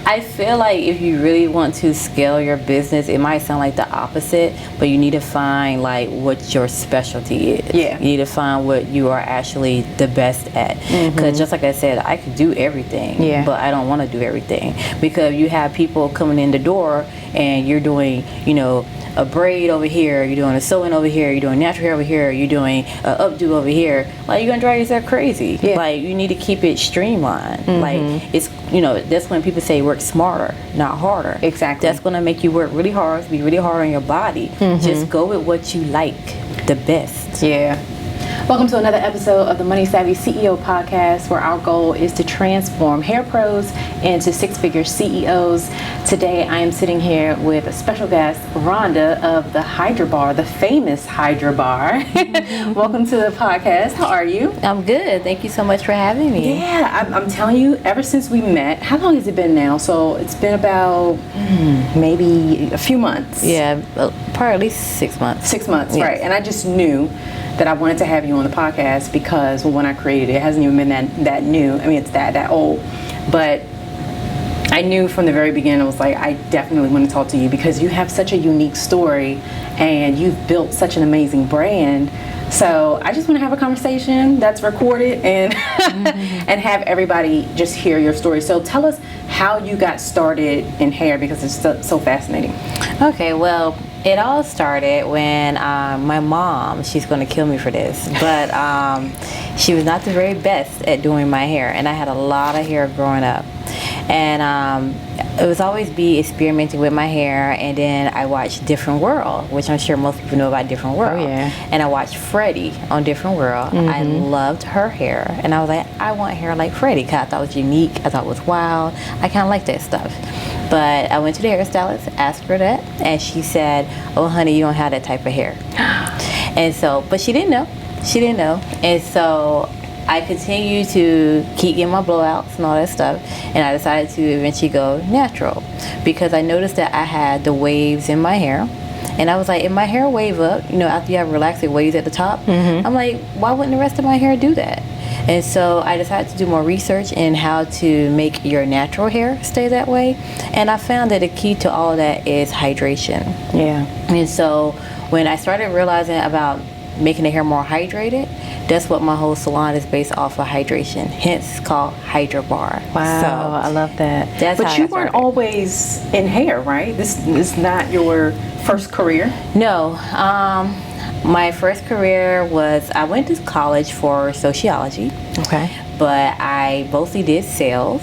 I feel like if you really want to scale your business, it might sound like the opposite, but you need to find like what your specialty is. Yeah. You need to find what you are actually the best at. Because just like I said, I could do everything, but I don't want to do everything. Because you have people coming in the door and you're doing, a braid over here, you're doing a sewing over here, you're doing natural hair over here, you're doing a updo over here. Like, you're gonna drive yourself crazy. Like, you need to keep it streamlined. Like, it's, that's when people say work smarter, not harder. Exactly. That's gonna make you work really hard, be really hard on your body. Just go with what you like the best. Yeah. Welcome to another episode of the Money Savvy CEO podcast, where our goal is to transform hair pros into six-figure CEOs. Today, I am sitting here with a special guest, Rhonda of the Hydra Bar, the famous Hydra Bar. Welcome to the podcast. How are you? I'm good. Thank you so much for having me. Yeah, I'm telling you, ever since we met, how long has it been now? So it's been about maybe a few months. Yeah, probably at least 6 months. 6 months, right. And I just knew that I wanted to have you on the podcast because when I created it, it hasn't even been that new. I mean, it's that old. But I knew from the very beginning, I was like, I definitely want to talk to you because you have such a unique story and you've built such an amazing brand. So I just want to have a conversation that's recorded and and have everybody just hear your story. So tell us how you got started in hair because it's so fascinating. Okay, well, it all started when my mom, she's going to kill me for this, but she was not the very best at doing my hair, and I had a lot of hair growing up. And it was always be experimenting with my hair, and then I watched Different World, which I'm sure most people know about Different World. Oh, yeah. And I watched Freddie on Different World. I loved her hair, and I was like, I want hair like Freddie, because I thought it was unique, I thought it was wild, I kind of like that stuff. But I went to the hairstylist, asked her that, and she said, oh honey, you don't have that type of hair. And so, but she didn't know. And so I continued to keep getting my blowouts and all that stuff, and I decided to eventually go natural because I noticed that I had the waves in my hair. And I was like, if my hair wave up, after you have relaxing waves at the top, I'm like, why wouldn't the rest of my hair do that? And so I decided to do more research in how to make your natural hair stay that way. And I found that the key to all of that is hydration. Yeah. And so when I started realizing about making the hair more hydrated, that's what my whole salon is based off of, hydration. Hence, it's called Hydra Bar. Wow, so I love that. But you weren't always in hair, right? This is not your first career? No. My first career was, I went to college for sociology. Okay. But I mostly did sales,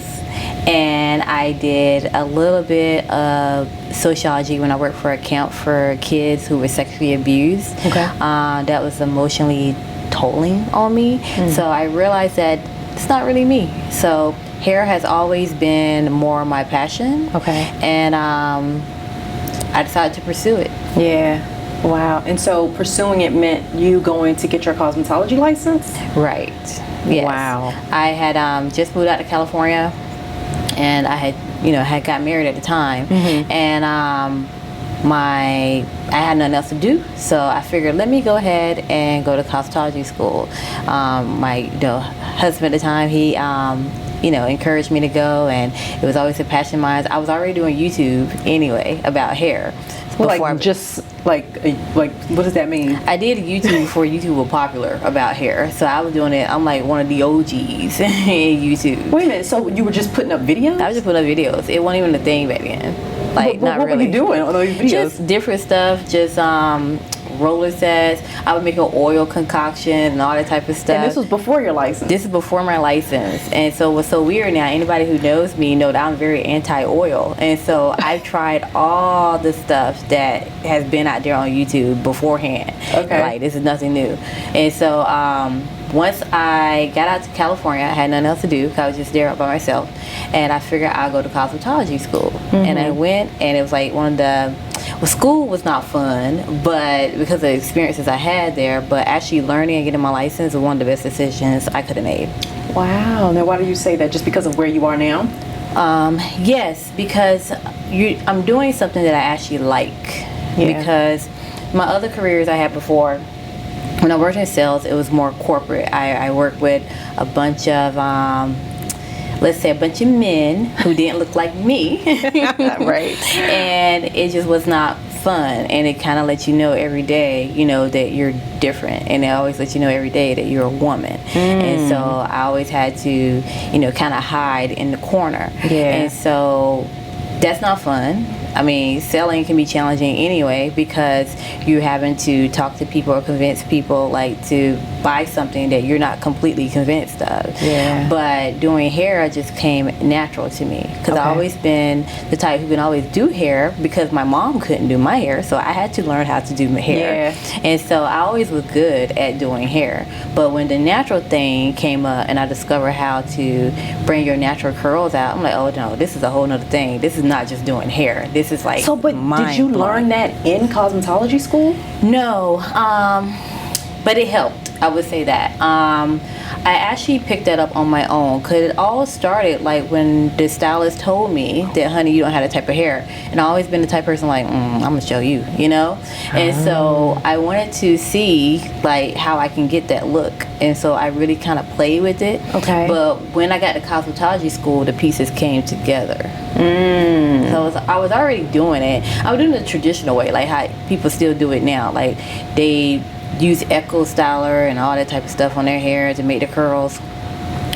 and I did a little bit of sociology when I worked for a camp for kids who were sexually abused. Okay. That was emotionally tolling on me. So I realized that it's not really me. So hair has always been more my passion. Okay. And I decided to pursue it. Yeah. Wow. And so pursuing it meant you going to get your cosmetology license? Right. Yes. Wow. I had just moved out to California, and I had got married at the time, and I had nothing else to do, so I figured let me go ahead and go to cosmetology school. My husband at the time, he encouraged me to go, and it was always a passion of mine. I was already doing YouTube anyway about hair. Well, like what does that mean? I did YouTube before YouTube was popular about hair, so I was doing it. I'm like one of the OGs in YouTube. Wait a minute, so you were just putting up videos? I was just putting up videos. It wasn't even a thing back then. What were you doing on those videos? Just different stuff, just roller sets. I was making oil concoction and all that type of stuff. And this was before your license? This is before my license. And so what's so weird now, anybody who knows me know that I'm very anti-oil. And so I've tried all the stuff that has been out there on YouTube beforehand. Okay. Like, this is nothing new. And so once I got out to California, I had nothing else to do because I was just there by myself. And I figured I'd go to cosmetology school. And I went, and it was like one of the... Well, school was not fun, but because of the experiences I had there, but actually learning and getting my license was one of the best decisions I could have made. Wow. Now, why do you say that? Just because of where you are now? Yes, because I'm doing something that I actually like. Yeah. Because my other careers I had before, when I worked in sales, it was more corporate. I worked with a bunch of let's say, a bunch of men who didn't look like me. Right. And it just was not fun, and it kind of lets you know every day, you know, that you're different, and it always lets you know every day that you're a woman. And so I always had to, you know, kind of hide in the corner. And so that's not fun. I mean, selling can be challenging anyway, because you're having to talk to people or convince people like to buy something that you're not completely convinced of. But doing hair just came natural to me, because I've always been the type who can always do hair, because my mom couldn't do my hair, so I had to learn how to do my hair. And so I always was good at doing hair. But when the natural thing came up and I discovered how to bring your natural curls out, I'm like, oh no, this is a whole nother thing. This is not just doing hair. This is like, so, but did you learn that in cosmetology school? No, but it helped. I would say that. I actually picked that up on my own, because it all started like when the stylist told me that, honey, you don't have that type of hair. And I've always been the type of person like, I'm gonna show you, you know? And so I wanted to see like how I can get that look. And so I really kind of played with it. But when I got to cosmetology school, the pieces came together. So I was already doing it. I was doing it the traditional way, like how people still do it now. Like they use Echo Styler and all that type of stuff on their hair to make the curls.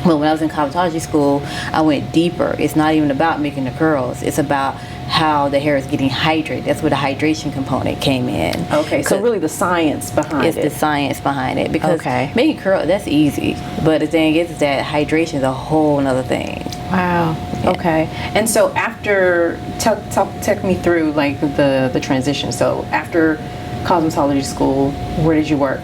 But when I was in cosmetology school, I went deeper. It's not even about making the curls. It's about how the hair is getting hydrated. That's where the hydration component came in. So really the science behind it. It's the science behind it, because making curls, that's easy. But the thing is that hydration is a whole nother thing. Wow. And so after, take me through like the transition. So after cosmetology school, where did you work?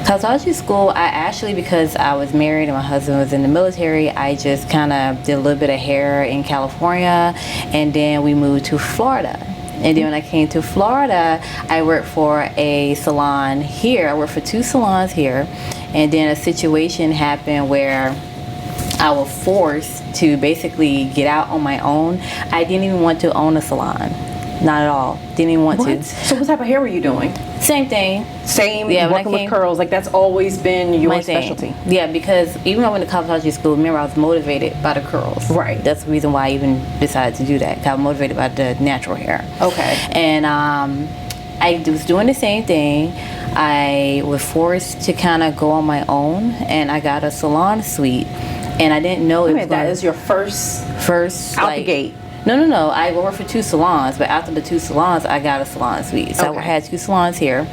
Cosmetology school, I actually, because I was married and my husband was in the military, I just kind of did a little bit of hair in California, and then we moved to Florida. And then when I came to Florida, I worked for a salon here. I worked for 2 salons here, and then a situation happened where I was forced to basically get out on my own. I didn't even want to own a salon. Not at all. Didn't even want to. So what type of hair were you doing? Same thing. Working with curls. Like that's always been your specialty. Yeah, because even when I went to cosmetology school, remember I was motivated by the curls. Right. That's the reason why I even decided to do that. I was motivated by the natural hair. And I was doing the same thing. I was forced to kind of go on my own, and I got a salon suite. And I didn't know that is your first out the gate. No. I worked for 2 salons, but after the 2 salons, I got a salon suite. So I had 2 salons here,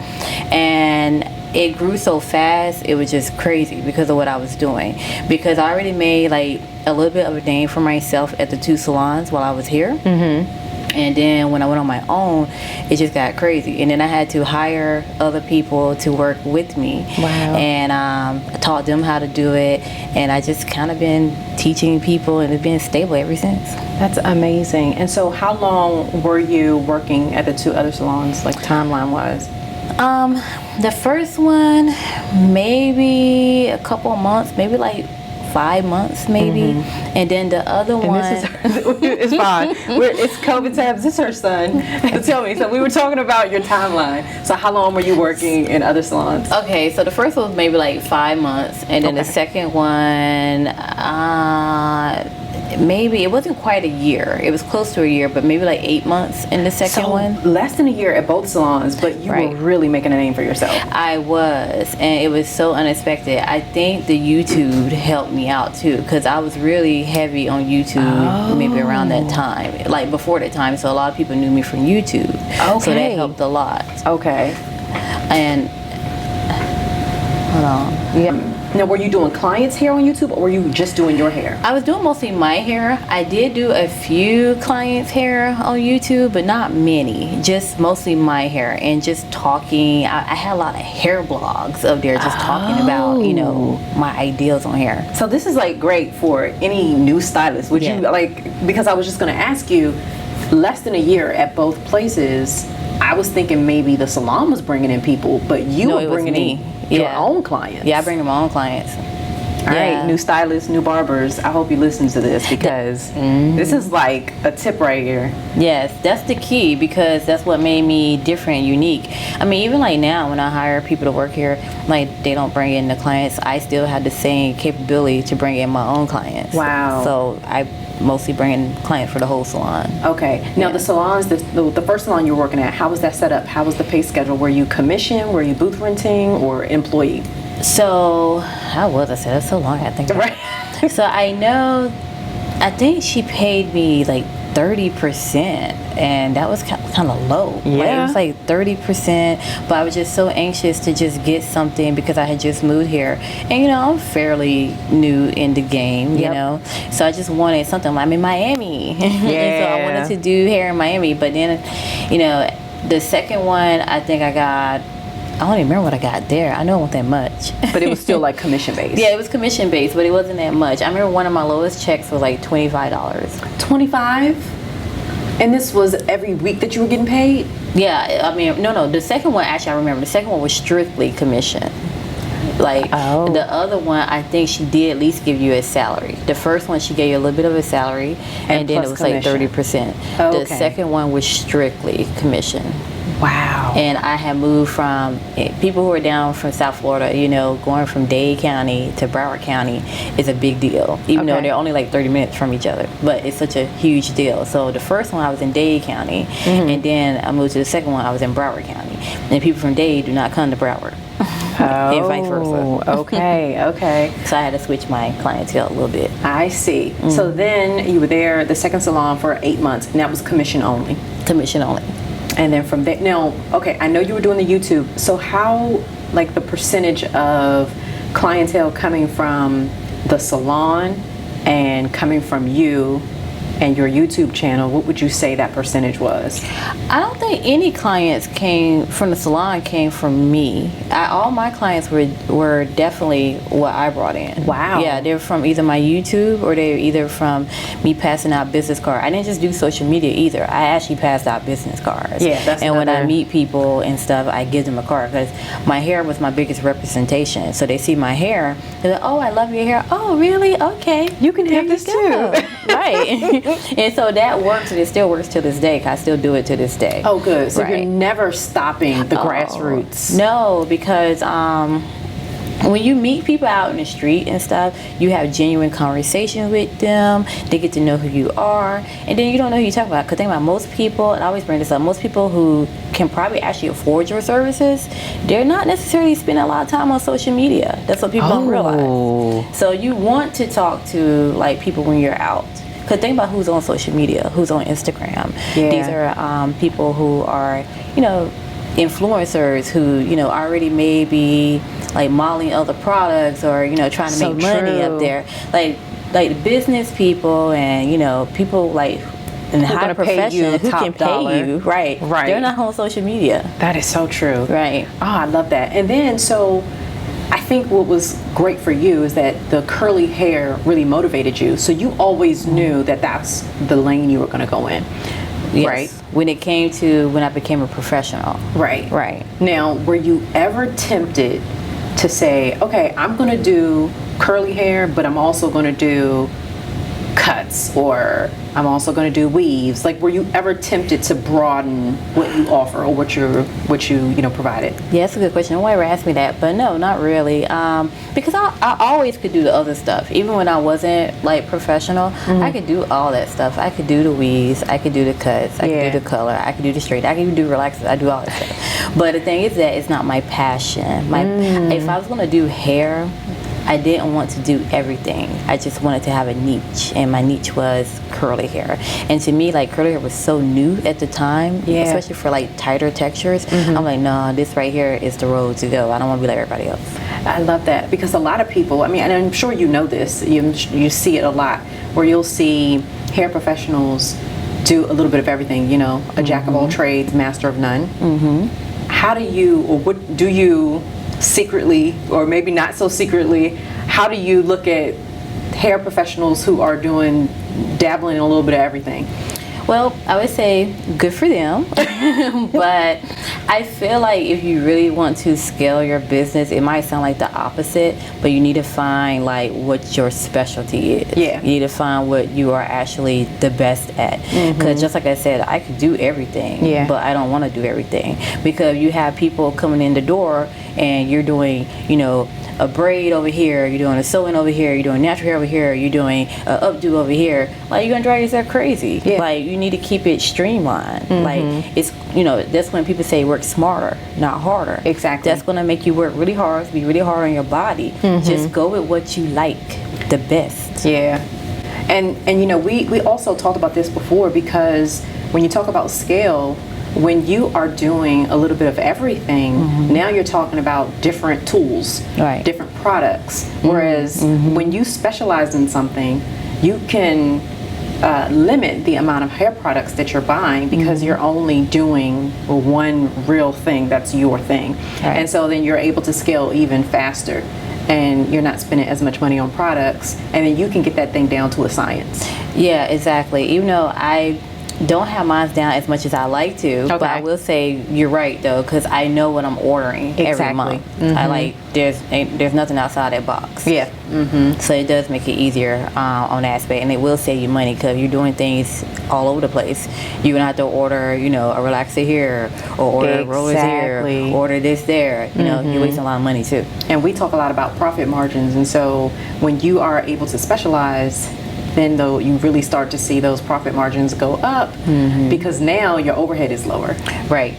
and it grew so fast, it was just crazy because of what I was doing. Because I already made like a little bit of a name for myself at the 2 salons while I was here. And then when I went on my own, it just got crazy. And then I had to hire other people to work with me. And I taught them how to do it. And I just kind of been teaching people, and it's been stable ever since. That's amazing. And so how long were you working at the 2 other salons, like timeline-wise? The first one, maybe a couple of months, maybe like 5 months maybe. And then the other one, it's fine. It's COVID times. This is her son. Tell me. So we were talking about your timeline. So how long were you working in other salons? Okay, so the first one was maybe like 5 months, and then the second one, maybe it wasn't quite a year. It was close to a year, but maybe like 8 months in the second one. Less than a year at both salons, but you were really making a name for yourself. I was, and it was so unexpected. I think the YouTube helped me out too, because I was really heavy on YouTube maybe around that time, like before that time. So a lot of people knew me from YouTube. So that helped a lot. And hold on. Now, were you doing clients' hair on YouTube, or were you just doing your hair? I was doing mostly my hair. I did do a few clients' hair on YouTube, but not many. Just mostly my hair, and just talking. I had a lot of hair blogs up there just talking about, you know, my ideas on hair. So this is like great for any new stylist. Would you like, because I was just going to ask you, less than a year at both places, I was thinking maybe the salon was bringing in people, but you were bringing in your own clients. Yeah, I bring in my own clients. All right, new stylists, new barbers. I hope you listen to this because this is like a tip right here. Yes, that's the key because that's what made me different, unique. I mean, even like now when I hire people to work here, like they don't bring in the clients. I still have the same capability to bring in my own clients. Wow. So I mostly bring in clients for the whole salon. Okay. Now the salons, the first salon you were working at, how was that set up? How was the pay schedule? Were you commission? Were you booth renting or employee? So how was I said that's so long I think about it. So I think she paid me like 30%, and that was kind of low. Yeah. Like, it was like 30%, but I was just so anxious to just get something because I had just moved here, and I'm fairly new in the game, you know. So I just wanted something. I'm in Miami, and so I wanted to do hair in Miami. But then, the second one I think I don't even remember what I got there. I know it wasn't that much. But it was still like commission based. Yeah, it was commission based, but it wasn't that much. I remember one of my lowest checks was like $25. 25? And this was every week that you were getting paid? Yeah, I mean, no. The second one, actually, I remember. The second one was strictly commission. Like, the other one, I think she did at least give you a salary. The first one, she gave you a little bit of a salary, and then it was commission. Like 30%. Okay. The second one was strictly commission. Wow. And I had moved from people who are down from South Florida, going from Dade County to Broward County is a big deal, even though they're only like 30 minutes from each other. But it's such a huge deal. So the first one I was in Dade County, and then I moved to the second one I was in Broward County. And people from Dade do not come to Broward. And vice versa. Okay. So I had to switch my clientele a little bit. I see. So then you were there, the second salon, for 8 months, and that was commission only. Commission only. And then from there, now, I know you were doing the YouTube. So how, like, the percentage of clientele coming from the salon and coming from you and your YouTube channel, what would you say that percentage was? I don't think any clients came from the salon came from me. All my clients were definitely what I brought in. Wow. Yeah, they're from either my YouTube or they're either from me passing out business cards. I didn't just do social media either. I actually passed out business cards. Yeah, that's and when I meet people and stuff, I give them a card because my hair was my biggest representation. So they see my hair, they're like, "Oh, I love your hair." "Oh, really? Okay. You can have this too." Right. And so that works, and it still works to this day. I still do it to this day. Oh, good. So you're never stopping the grassroots. No, because when you meet people out in the street and stuff, you have genuine conversations with them. They get to know who you are, and then you don't know who you talk about. Because think about most people, and I always bring this up, most people who can probably actually afford your services, they're not necessarily spending a lot of time on social media. That's what people don't realize. So you want to talk to like people when you're out. Because think about who's on social media, who's on Instagram. Yeah. These are people who are, influencers who, already may be like modeling other products or, trying to make money up there. Like business people and, people like in the high profession who can pay you. Right. They're not on social media. That is so true. Right. Oh, I love that. And then, so I think what was great for you is that the curly hair really motivated you. So you always knew that that's the lane you were going to go in. Yes. Right? When it came to when I became a professional. Right. Now, were you ever tempted to say, okay, I'm going to do curly hair, but I'm also going to do cuts, or I'm also going to do weaves? Like, were you ever tempted to broaden what you offer or what you provided? Yeah, that's a good question. No one ever asked me that, but no, not really. Because I always could do the other stuff. Even when I wasn't like professional, I could do all that stuff. I could do the weaves, I could do the cuts, I could do the color, I could do the straight, I could even do relaxers. I do all that stuff. But the thing is that it's not my passion. If I was going to do hair, I didn't want to do everything. I just wanted to have a niche, and my niche was curly hair. And to me, like, curly hair was so new at the time, especially for like tighter textures. I'm like, no, this right here is the road to go. I don't want to be like everybody else. I love that, because a lot of people, I mean, and I'm sure you know this, you see it a lot, where you'll see hair professionals do a little bit of everything, a jack of all trades, master of none. How do you, or what do you secretly, or maybe not so secretly, how do you look at hair professionals who are dabbling in a little bit of everything? Well, I would say good for them, but I feel like if you really want to scale your business, it might sound like the opposite, but you need to find like what your specialty is. Yeah. You need to find what you are actually the best at. Because just like I said, I could do everything, but I don't want to do everything, because you have people coming in the door and you're doing, you know, a braid over here, you're doing a sewing over here, you're doing natural hair over here, you're doing a updo over here. Like, you're gonna drive yourself crazy. Like, you need to keep it streamlined. Like, it's, you know, that's when people say work smarter, not harder. Exactly. That's gonna make you work really hard, be really hard on your body. Just go with what you like the best. Yeah. And you know, we also talked about this before, because when you talk about scale, when you are doing a little bit of everything, now you're talking about different tools, different products. Whereas when you specialize in something, you can limit the amount of hair products that you're buying, because you're only doing one real thing that's your thing. And so then you're able to scale even faster, and you're not spending as much money on products, and then you can get that thing down to a science. Yeah, exactly. Even though I don't have mine down as much as I like to, but I will say you're right though, because I know what I'm ordering every month. I like, there's nothing outside that box. So it does make it easier on that aspect, and it will save you money, because you're doing things all over the place. You're gonna have to order, you know, a relaxer here, or order rollers here, order this there. You know, you're wasting a lot of money too. And we talk a lot about profit margins, and so when you are able to specialize, then though you really start to see those profit margins go up, because now your overhead is lower. Right.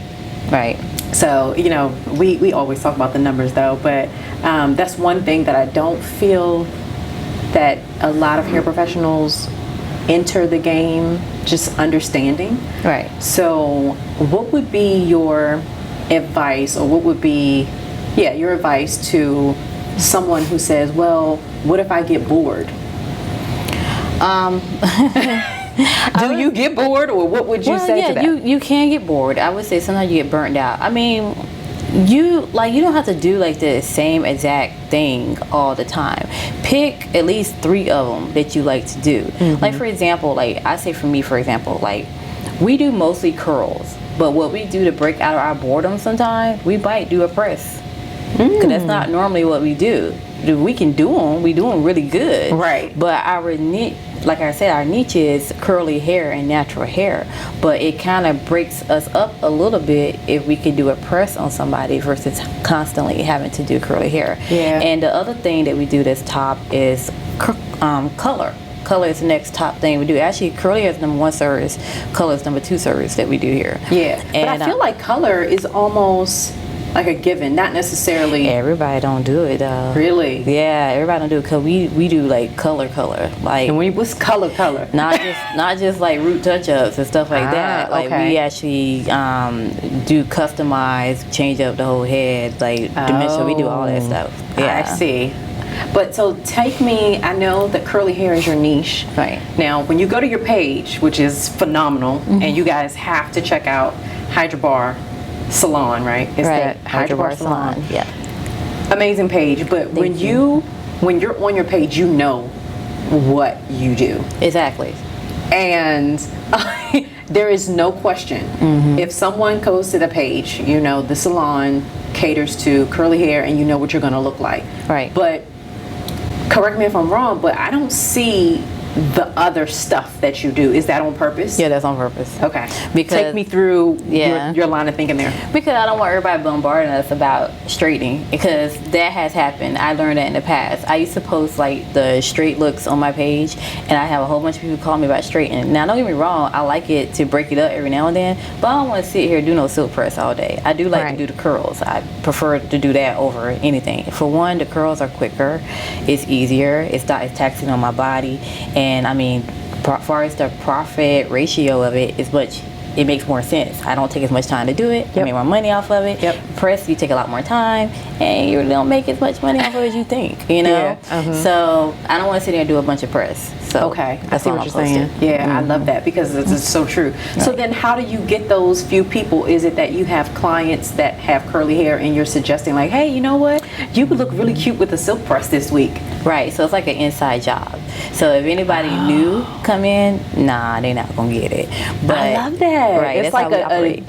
So, you know, we always talk about the numbers though, but that's one thing that I don't feel that a lot of hair professionals enter the game just understanding. So what would be your advice, or what would be, your advice to someone who says, well, what if I get bored? Do you get bored, or what would you say to that? You can get bored. I would say sometimes you get burnt out. I mean, you don't have to do like the same exact thing all the time. Pick at least 3 of them that you like to do. Like, for example, like I say, for me, for example, like we do mostly curls, but what we do to break out of our boredom sometimes, we might do a press, because that's not normally what we do. We can do them, we do them really good, but our niche, like I said, our niche is curly hair and natural hair, but it kind of breaks us up a little bit if we can do a press on somebody versus constantly having to do curly hair. And the other thing that we do that's top is color. Color is the next top thing we do. Actually, curly hair is number 1 service, color is number 2 service that we do here. And but I feel like color is almost like a given, not necessarily. Everybody don't do it though. Really? Yeah, everybody don't do it, because we do like color, like. And what's color? Not just like root touch-ups and stuff like that. Like we actually do customize, change up the whole head, like dimension. We do all that stuff. I see. But so take me, I know that curly hair is your niche. Now, when you go to your page, which is phenomenal, and you guys have to check out Hydra Bar Salon, right? It's that Hydra Bar Salon. Amazing page. But when you're on your page, you know what you do. Exactly. And there is no question. If someone goes to the page, you know, the salon caters to curly hair, and you know what you're going to look like. But correct me if I'm wrong, but I don't see the other stuff that you do. Is that on purpose? Yeah, that's on purpose. Okay. Because take me through your line of thinking there. Because I don't want everybody bombarding us about straightening, because that has happened. I learned that in the past. I used to post like the straight looks on my page, and I have a whole bunch of people call me about straightening. Now, don't get me wrong, I like it to break it up every now and then, but I don't want to sit here and do no silk press all day. I do like to do the curls. I prefer to do that over anything. For one, the curls are quicker, it's easier, it's not as taxing on my body, and I mean, as far as the profit ratio of it, it makes more sense. I don't take as much time to do it. I make more money off of it. Press, you take a lot more time, and you really don't make as much money off of it as you think, you know? So I don't want to sit there and do a bunch of press. So okay, I that's see all what I you're saying. posted. Yeah, I love that because it's so true. So then how do you get those few people? Is it that you have clients that have curly hair and you're suggesting like, hey, you know what? You would look really cute with a silk press this week. Right, so it's like an inside job. So if anybody new come in, nah, they're not gonna get it. But I love that. Right, It's that's how like we operate.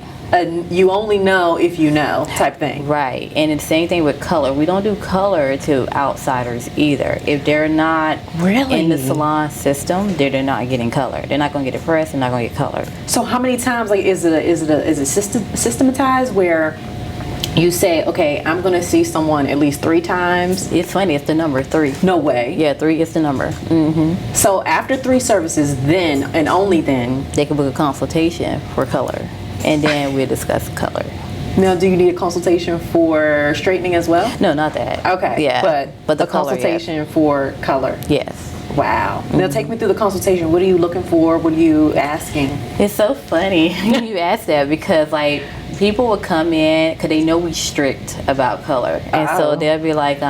you only know if you know type thing. Right, and it's the same thing with color. We don't do color to outsiders either. If they're not Really? in the salon system, they're not getting color. They're not gonna get it pressed. They're not gonna get color. So how many times like is it systematized where you say, okay, I'm gonna see someone at least 3 times? It's funny. It's the number 3. No way. Yeah, 3 is the number. So after 3 services, then and only then. They can book a consultation for color, and then we'll discuss color. Now, do you need a consultation for straightening as well? No, not that. Okay. Yeah, But the the color, consultation for color. Yes. Wow. Now take me through the consultation. What are you looking for? What are you asking? It's so funny you ask that because like people will come in because they know we strict about color, and so they'll be like,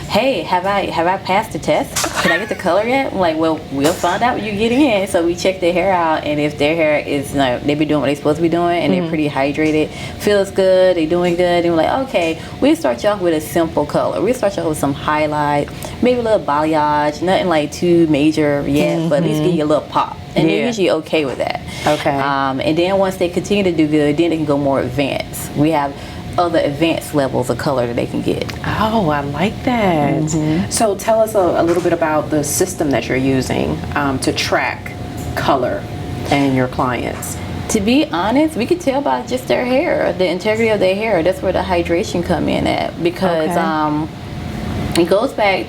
"Hey, have I passed the test? Can I get the color yet?" I'm like, "Well, we'll find out when you get in." So we check their hair out, and if their hair is they be doing what they're supposed to be doing, and they're pretty hydrated, feels good, they doing good, and we're like, "Okay, we'll start you off with a simple color. We'll start you off with some highlight, maybe a little balayage, nothing like too major yet, but at least give you a little pop." And they're usually okay with that. Okay. And then once they continue to do good, then they can go more advanced. We have other advanced levels of color that they can get. Oh, I like that. So tell us a little bit about the system that you're using to track color and your clients. To be honest, we could tell by just their hair, the integrity of their hair. That's where the hydration come in at, because it goes back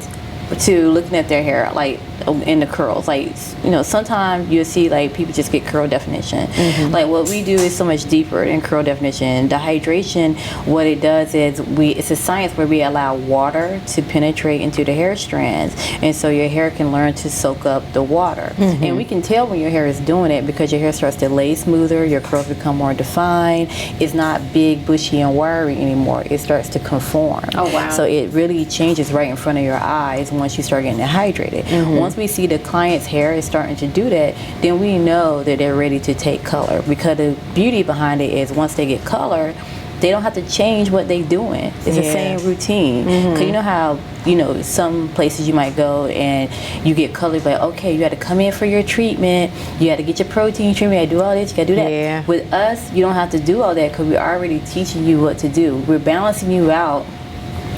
to looking at their hair, like in the curls. Like, you know, sometimes you'll see like people just get curl definition. Like what we do is so much deeper than curl definition. The hydration, what it does is it's a science where we allow water to penetrate into the hair strands, and so your hair can learn to soak up the water. And we can tell when your hair is doing it because your hair starts to lay smoother, your curls become more defined. It's not big, bushy, and wiry anymore. It starts to conform. Oh, wow. So it really changes right in front of your eyes once you start getting it hydrated. Once we see the client's hair is starting to do that, then we know that they're ready to take color, because the beauty behind it is once they get color, they don't have to change what they're doing. It's the same routine. Because you know how, you know, some places you might go and you get color, but okay, you got to come in for your treatment, you got to get your protein treatment, you got to do all this, you got to do that. Yeah. With us, you don't have to do all that because we're already teaching you what to do. We're balancing you out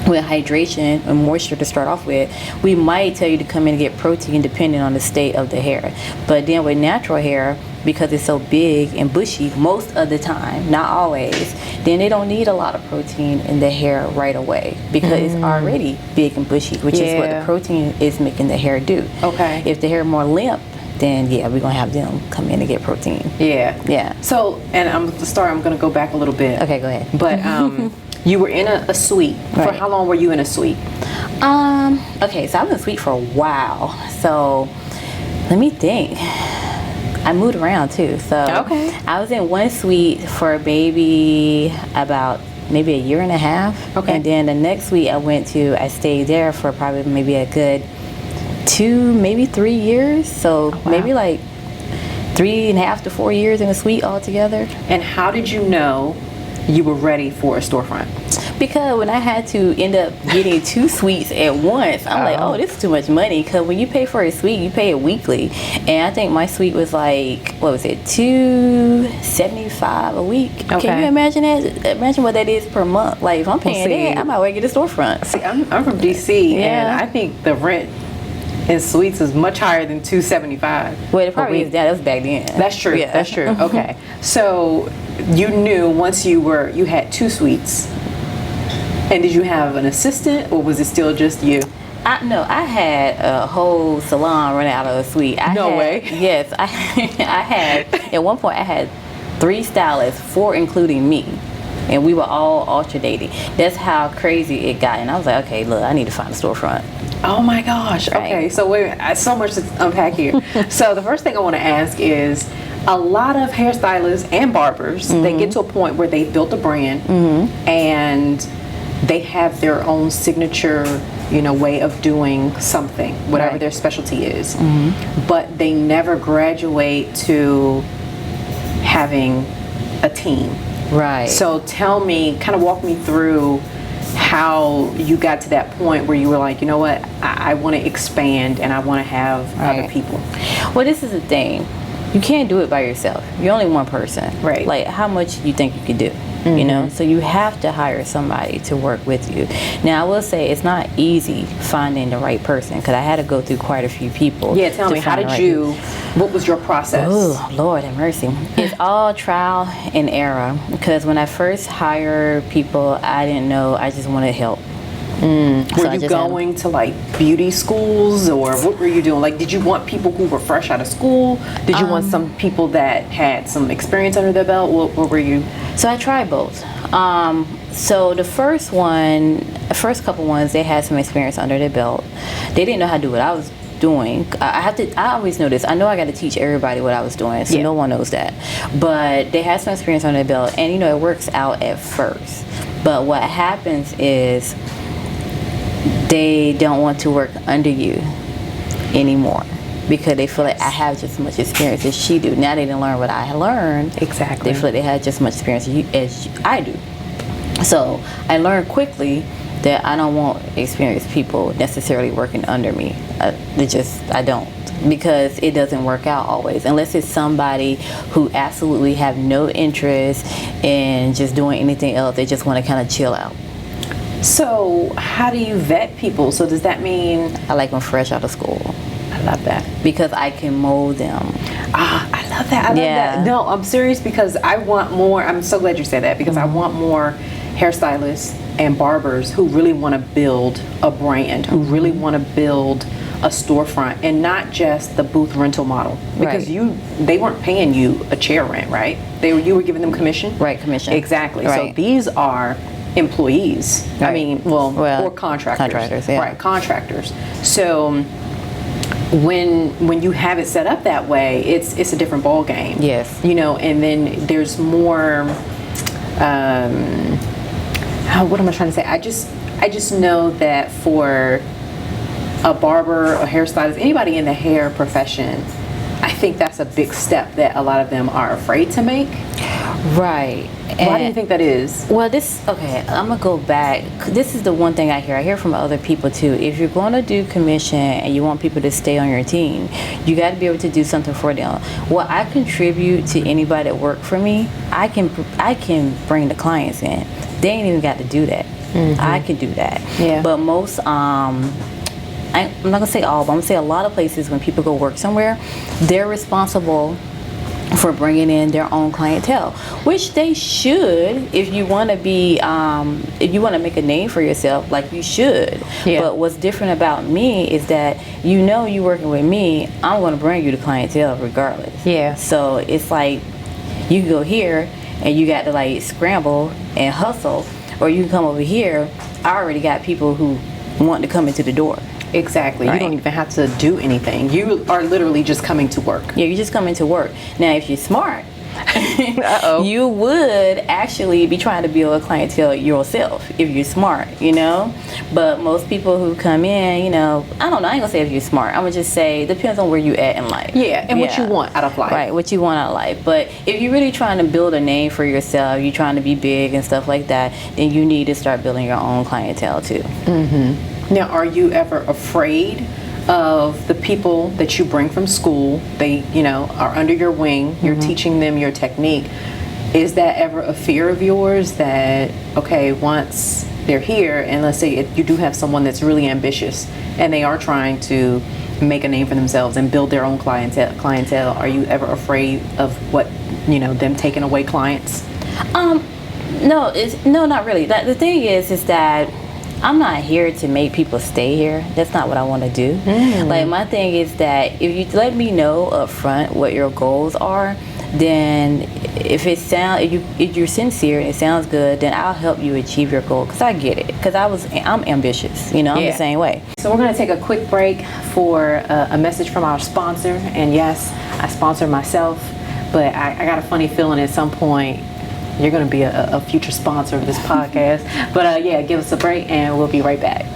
with hydration and moisture to start off with. We might tell you to come in and get protein depending on the state of the hair. But then with natural hair, because it's so big and bushy most of the time, not always, then they don't need a lot of protein in the hair right away because it's already big and bushy, which is what the protein is making the hair do. Okay. If the hair more limp, then yeah, we're gonna have them come in and get protein. Yeah. So, and I'm gonna go back a little bit. Okay, go ahead. But you were in a suite. For Right. how long were you in a suite? Okay, so I was in suite for a while. So let me think. I moved around too. So I was in one suite for maybe about maybe a year and a half. Okay. And then the next suite I stayed there for probably maybe a good 2, maybe 3 years. So maybe like 3.5 to 4 years in a suite altogether. And how did you know you were ready for a storefront? Because when I had to end up getting 2 suites at once, I'm like, oh, this is too much money. Because when you pay for a suite, you pay it weekly. And I think my suite was like, what was it, $275 a week. Okay. Can you imagine that? Imagine what that is per month. Like, if I'm paying that, I might well get a storefront. See, I'm from DC, and I think the rent in suites is much higher than $275. Well, it probably is. That was back then. That's true. Yeah. That's true. Okay. So you knew once you had 2 suites. And did you have an assistant, or was it still just you? No, I had a whole salon running out of a suite. No way. Yes, I had. At one point, I had 3 stylists, 4 including me, and we were all alternating. That's how crazy it got. And I was like, okay, look, I need to find a storefront. Oh my gosh. Right. Okay, so wait, so much to unpack here. So the first thing I want to ask is, a lot of hairstylists and barbers, they get to a point where they built a brand and they have their own signature way of doing something, whatever their specialty is. But they never graduate to having a team. Right. So tell me, kind of walk me through how you got to that point where you were like, you know what, I want to expand and I want to have other people. Well, this is the thing. You can't do it by yourself. You're only one person. Right. Like, how much you think you could do? You know, so you have to hire somebody to work with you. Now, I will say it's not easy finding the right person, because I had to go through quite a few people. Yeah, tell me, how did you, what was your process? Oh, Lord have mercy. It's all trial and error, because when I first hired people, I didn't know, I just wanted help. Were you going to like beauty schools, or what were you doing? Like, did you want people who were fresh out of school? Did you want some people that had some experience under their belt? What were you? So I tried both. So the first couple ones, they had some experience under their belt. They didn't know how to do what I was doing. I always know this. I know I got to teach everybody what I was doing, so no one knows that. But they had some experience under their belt, and it works out at first. But what happens is they don't want to work under you anymore, because they feel like I have just as much experience as she do. Now they didn't learn what I had learned. Exactly. They feel like they had just as much experience as I do. So I learned quickly that I don't want experienced people necessarily working under me. I don't. Because it doesn't work out always, unless it's somebody who absolutely have no interest in just doing anything else. They just want to kind of chill out. So how do you vet people? So does that mean? I like them fresh out of school. I love that. Because I can mold them. I love that. I love that. No, I'm serious, because I want more. I'm so glad you said that, because I want more hairstylists and barbers who really want to build a brand, who really want to build a storefront, and not just the booth rental model, because they weren't paying you a chair rent, right? You were giving them commission. Right, commission. Exactly. Right. So these are employees. Right. I mean, well, or contractors. Yeah. Right, contractors. So when you have it set up that way, it's a different ball game. Yes. And then there's more. What am I trying to say? I just know that for a barber, a hairstylist, anybody in the hair profession, I think that's a big step that a lot of them are afraid to make. Right. Why do you think that is? Well, I'm going to go back. This is the one thing I hear from other people too. If you're going to do commission and you want people to stay on your team, you got to be able to do something for them. What I contribute to anybody that work for me, I can bring the clients in. They ain't even got to do that. I can do that. Yeah. But most, I'm not going to say all, but I'm going to say a lot of places when people go work somewhere, they're responsible for bringing in their own clientele, which they should. If you want to be, if you want to make a name for yourself, like you should. Yeah. But what's different about me is that you working with me, I'm going to bring you the clientele regardless. Yeah. So it's like you can go here and you got to like scramble and hustle, or you can come over here. I already got people who want to come into the door. Exactly. Right. You don't even have to do anything. You are literally just coming to work. Yeah, you're just coming to work. Now, if you're smart, Uh-oh. you would actually be trying to build a clientele yourself if you're smart, But most people who come in, I don't know, I ain't gonna say if you're smart. I'm gonna just say it depends on where you at in life. Yeah, and what you want out of life. Right, what you want out of life. But if you're really trying to build a name for yourself, you're trying to be big and stuff like that, then you need to start building your own clientele too. Mm-hmm. Now, are you ever afraid of the people that you bring from school? They, are under your wing. You're teaching them your technique. Is that ever a fear of yours that, okay, once they're here, and let's say you do have someone that's really ambitious and they are trying to make a name for themselves and build their own clientele, are you ever afraid of them taking away clients? No, not really. The thing is that I'm not here to make people stay here. That's not what I want to do. Like, my thing is that if you let me know up front what your goals are, then if you're sincere and it sounds good, then I'll help you achieve your goal, because I get it. Because I'm ambitious. I'm the same way. So we're going to take a quick break for a message from our sponsor. And yes, I sponsor myself, but I got a funny feeling at some point you're going to be a future sponsor of this podcast. But give us a break and we'll be right back.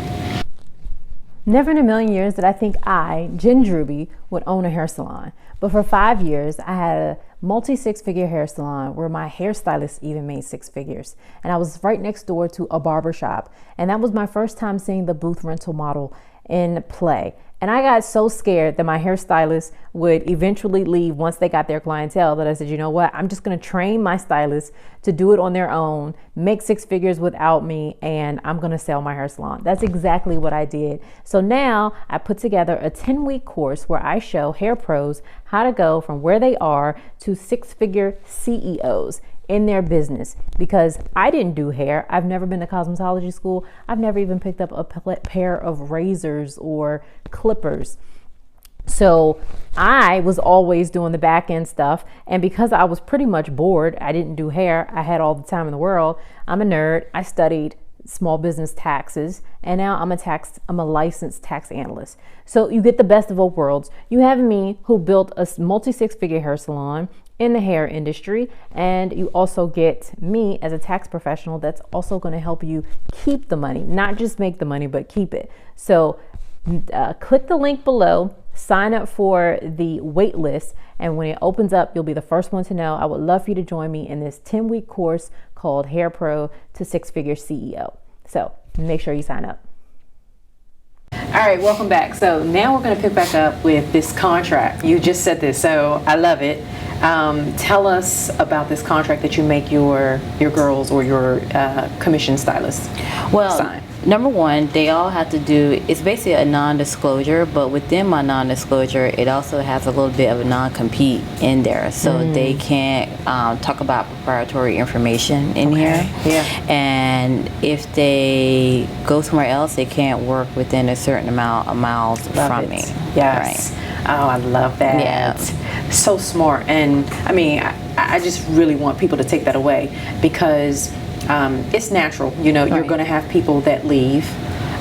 Never in a million years did I think I, Jen Druby, would own a hair salon. But for 5 years, I had a multi-six-figure hair salon where my hairstylist even made six figures. And I was right next door to a barber shop. And that was my first time seeing the booth rental model in play. And I got so scared that my hairstylist would eventually leave once they got their clientele that I said, you know what, I'm just going to train my stylists to do it on their own, make six figures without me, and I'm going to sell my hair salon. That's exactly what I did. So now I put together a 10-week course where I show hair pros how to go from where they are to six-figure CEOs in their business, because I didn't do hair. I've never been to cosmetology school. I've never even picked up a pair of razors or clippers. So I was always doing the back end stuff. And because I was pretty much bored, I didn't do hair. I had all the time in the world. I'm a nerd. I studied small business taxes, and now I'm a licensed tax analyst. So you get the best of both worlds. You have me, who built a multi-six-figure hair salon in the hair industry, and you also get me as a tax professional that's also going to help you keep the money, not just make the money, but keep it. So click the link below, sign up for the wait list, and when it opens up, you'll be the first one to know. I would love for you to join me in this 10-week course called Hair Pro to Six-Figure CEO. So make sure you sign up. All right, welcome back. So now we're going to pick back up with this contract. You just said this, so I love it. Tell us about this contract that you make your girls or your commission stylists sign. Number one, they all have to do, it's basically a non-disclosure, but within my non-disclosure, it also has a little bit of a non-compete in there. So they can't talk about proprietary information in here. Yeah. And if they go somewhere else, they can't work within a certain amount of miles from me. Yes. Right. Oh, I love that. Yeah. So smart. And I mean, I just really want people to take that away, because it's natural. You know, you're going to have people that leave.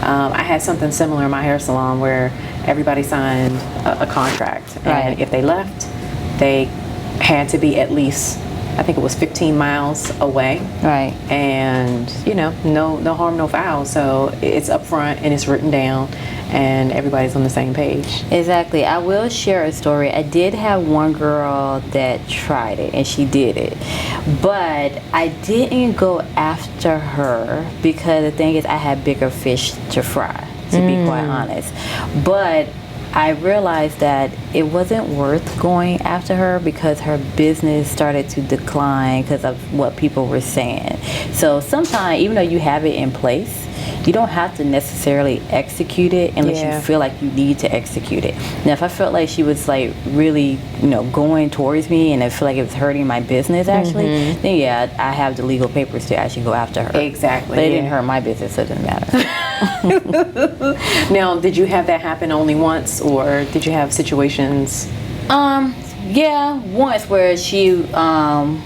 I had something similar in my hair salon where everybody signed a contract. And if they left, they had to be at least, I think it was 15 miles away. Right. And, you know, no harm, no foul. So it's up front and it's written down, and everybody's on the same page. Exactly. I will share a story. I did have one girl that tried it, and she did it. But I didn't go after her because the thing is, I had bigger fish to fry, to be quite honest. But I realized that it wasn't worth going after her because her business started to decline because of what people were saying. So sometimes, even though you have it in place, you don't have to necessarily execute it unless you feel like you need to execute it. Now, if I felt like she was like really, you know, going towards me and I feel like it was hurting my business actually, then yeah, I have the legal papers to actually go after her. Exactly. But it didn't hurt my business, so it didn't matter. Now, did you have that happen only once, or did you have situations? Yeah, once where she got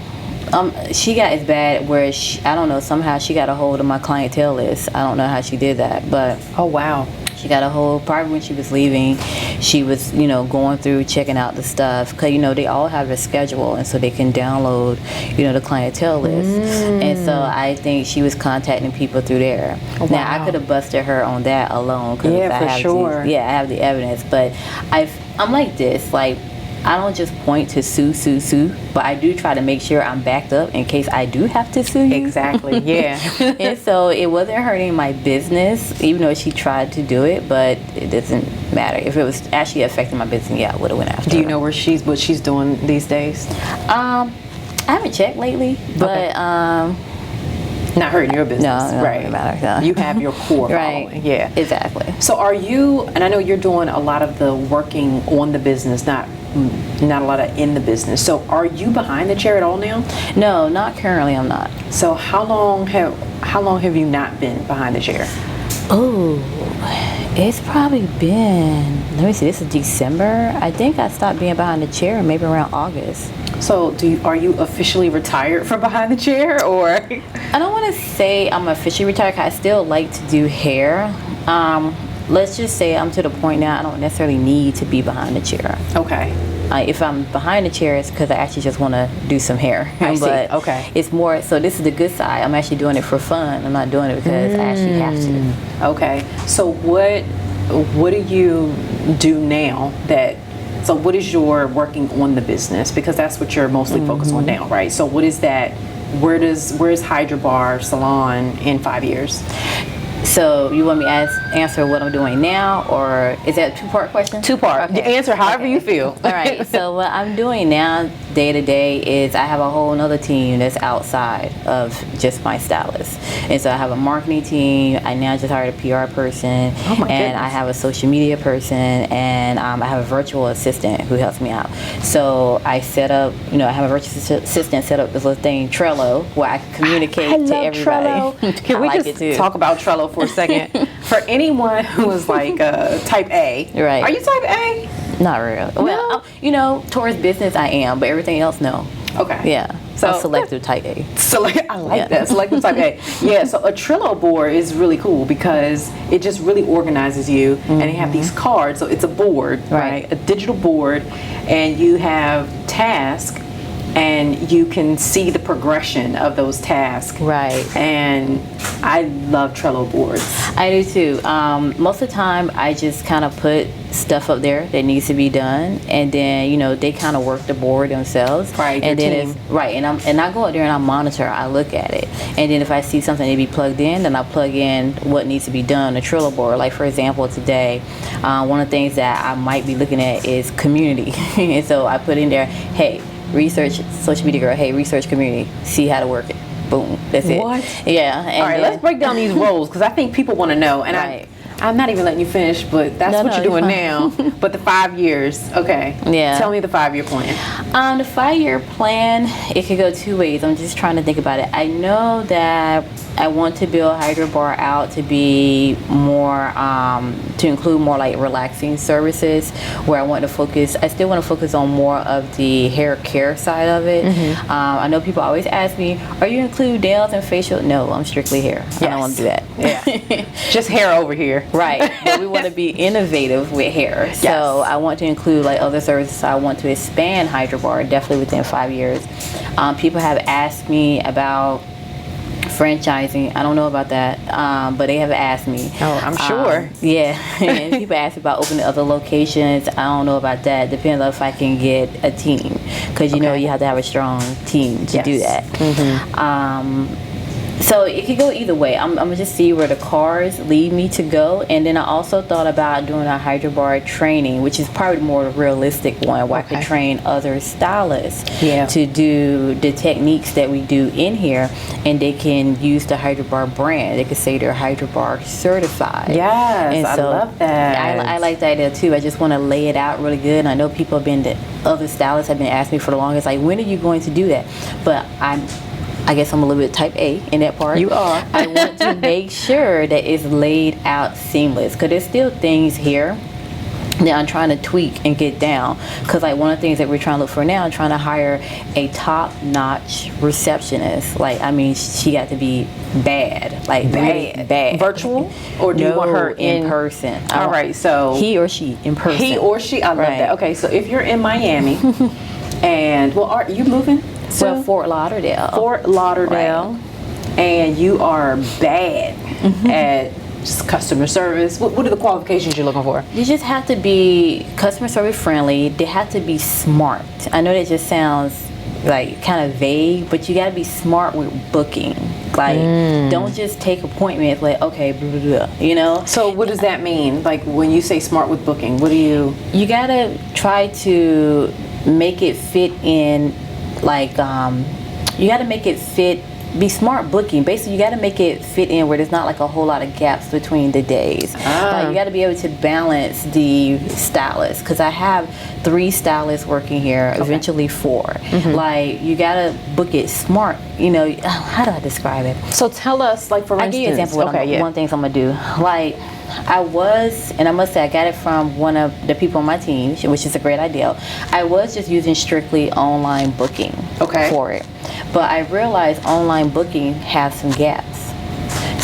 as bad where I don't know, somehow she got a hold of my clientele list. I don't know how she did that, but oh wow, she got a hold. Probably when she was leaving, she was, you know, going through checking out the stuff, because you know they all have a schedule, and so they can download, you know, the clientele list. And so I think she was contacting people through there. Oh, now wow. I could have busted her on that alone, because I have the evidence. But I'm like this, like, I don't just point to sue, but I do try to make sure I'm backed up in case I do have to sue you. Exactly, yeah. And so it wasn't hurting my business, even though she tried to do it, but it doesn't matter. If it was actually affecting my business, yeah, I would have went after her. Do you know what she's doing these days? I haven't checked lately, but not hurting your business. No, right. Doesn't matter. No. You have your core Right. following. Yeah. Exactly. So are you, and I know you're doing a lot of the working on the business, not a lot of in the business. So are you behind the chair at all now? No, not currently. I'm not. So how long have you not been behind the chair? Oh, it's probably been, let me see, this is December. I think I stopped being behind the chair maybe around August. So are you officially retired from behind the chair, or? I don't want to say I'm officially retired, 'cause I still like to do hair. Let's just say I'm to the point now I don't necessarily need to be behind the chair. Okay. If I'm behind the chair, it's because I actually just want to do some hair. I see. But Okay. it's more, so this is the good side. I'm actually doing it for fun. I'm not doing it because I actually have to. Okay. So what do you do now so what is your working on the business? Because that's what you're mostly focused on now, right? So what is that? Where's Hydra Bar Salon in 5 years? So you want me to answer what I'm doing now, or is that a two-part question? Two-part. Okay. Answer however you feel. All right. So what I'm doing now, day to day, is I have a whole nother team that's outside of just my stylist. And so I have a marketing team. I now just hired a PR person. Oh my goodness. I have a social media person, and I have a virtual assistant who helps me out. So I set up, I have a virtual assistant set up this little thing, Trello, where I can communicate to everybody. Trello. Can we just talk about Trello for a second? For anyone who is like type A, right? Are you type A? Not really. No? Well, towards business I am, but everything else, no. Okay. Yeah. So I'm selective type A. I like that. Selective type A. Yeah. So a Trello board is really cool because it just really organizes you, and they have these cards. So it's a board, right? A digital board, and you have tasks, and you can see the progression of those tasks. Right. And I love Trello boards. I do too. Most of the time, I just kind of put stuff up there that needs to be done, and then they kind of work the board themselves. Right. And then and I go out there and I monitor. I look at it, and then if I see something to be plugged in, then I plug in what needs to be done on the Trello board. Like for example, today, one of the things that I might be looking at is community, and so I put in there, hey, research social media girl, hey, research community, see how to work it. Boom. That's it. What? Yeah. All right, let's break down these roles because I think people want to know. And I'm not even letting you finish, but that's what you're doing now. But the 5 years, okay. Yeah. Tell me the 5-year plan. The 5-year plan, it could go two ways. I'm just trying to think about it. I know that I want to build Hydra Bar out to be more, to include more like relaxing services, where I still want to focus on more of the hair care side of it. I know people always ask me, are you include nails and facial? No, I'm strictly hair. Yes. I don't want to do that. Yeah. Just hair over here. Right. But we want to be innovative with hair. Yes. So I want to include like other services. I want to expand Hydra Bar definitely within 5 years. People have asked me about franchising. I don't know about that, but they have asked me. Oh, I'm sure. Yeah. And people ask me about opening other locations. I don't know about that. Depends on if I can get a team, because you have to have a strong team to do that. So it could go either way. I'm gonna just see where the cards lead me to go, and then I also thought about doing a Hydra Bar training, which is probably the more realistic one, where I could train other stylists to do the techniques that we do in here, and they can use the Hydra Bar brand. They could say they're Hydra Bar certified. Yes, and so I love that. I like the idea too. I just want to lay it out really good. And I know people other stylists have been asking me for the longest, like, when are you going to do that? But I guess I'm a little bit type A in that part. You are. I want to make sure that it's laid out seamless, because there's still things here that I'm trying to tweak and get down. Because like one of the things that we're trying to look for now, I'm trying to hire a top-notch receptionist. Like, I mean, she got to be bad, like bad. Virtual, or do you want her in person? All right, so he or she in person. He or she. I love that. Okay, so if you're in Miami, and are you moving? So Fort Lauderdale. Right. And you are bad at just customer service. What are the qualifications you're looking for? You just have to be customer service friendly. They have to be smart. I know that just sounds like kind of vague, but you got to be smart with booking. Like, don't just take appointments like, okay, blah, blah, blah, So what does that mean? Like, when you say smart with booking, what do you... You got to try to make it fit in. Like, you got to make it fit, be smart booking. Basically, you got to make it fit in where there's not like a whole lot of gaps between the days. Like, you got to be able to balance the stylists, because I have 3 stylists working here, eventually 4. Like, you got to book it smart. How do I describe it? So tell us, like, for instance. I'll give you an example of one thing I'm going to do. Like, and I must say I got it from one of the people on my team, which is a great idea. I was just using strictly online booking for it. But I realized online booking has some gaps.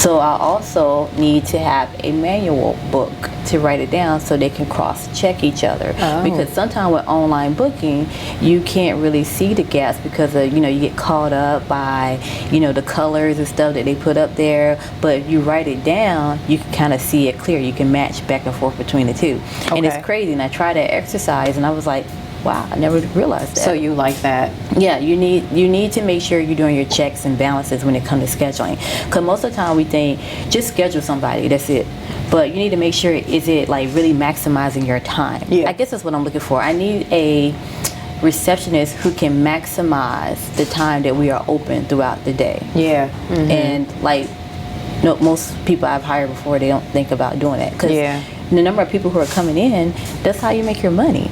So I also need to have a manual book. to write it down so they can cross-check each other. Because sometimes with online booking, you can't really see the gaps because of, you get caught up by, the colors and stuff that they put up there. But if you write it down, you can kind of see it clear. You can match back and forth between the two. And it's crazy. And I tried that exercise, and I was like, wow, I never realized that. So you like that? Yeah, you need to make sure you're doing your checks and balances when it comes to scheduling. Because most of the time we think, just schedule somebody, that's it. But you need to make sure, is it like really maximizing your time? Yeah. I guess that's what I'm looking for. I need a receptionist who can maximize the time that we are open throughout the day. Yeah. Mm-hmm. And like, most people I've hired before, they don't think about doing that. Cause the number of people who are coming in, that's how you make your money.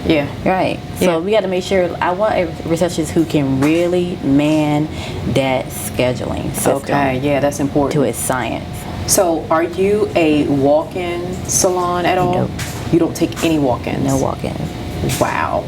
Yeah. Right. So we got to make sure, I want a receptionist who can really man that scheduling system. Okay, yeah, that's important. To its science. So are you a walk-in salon at all? Nope. You don't take any walk-ins? No walk-ins. Wow.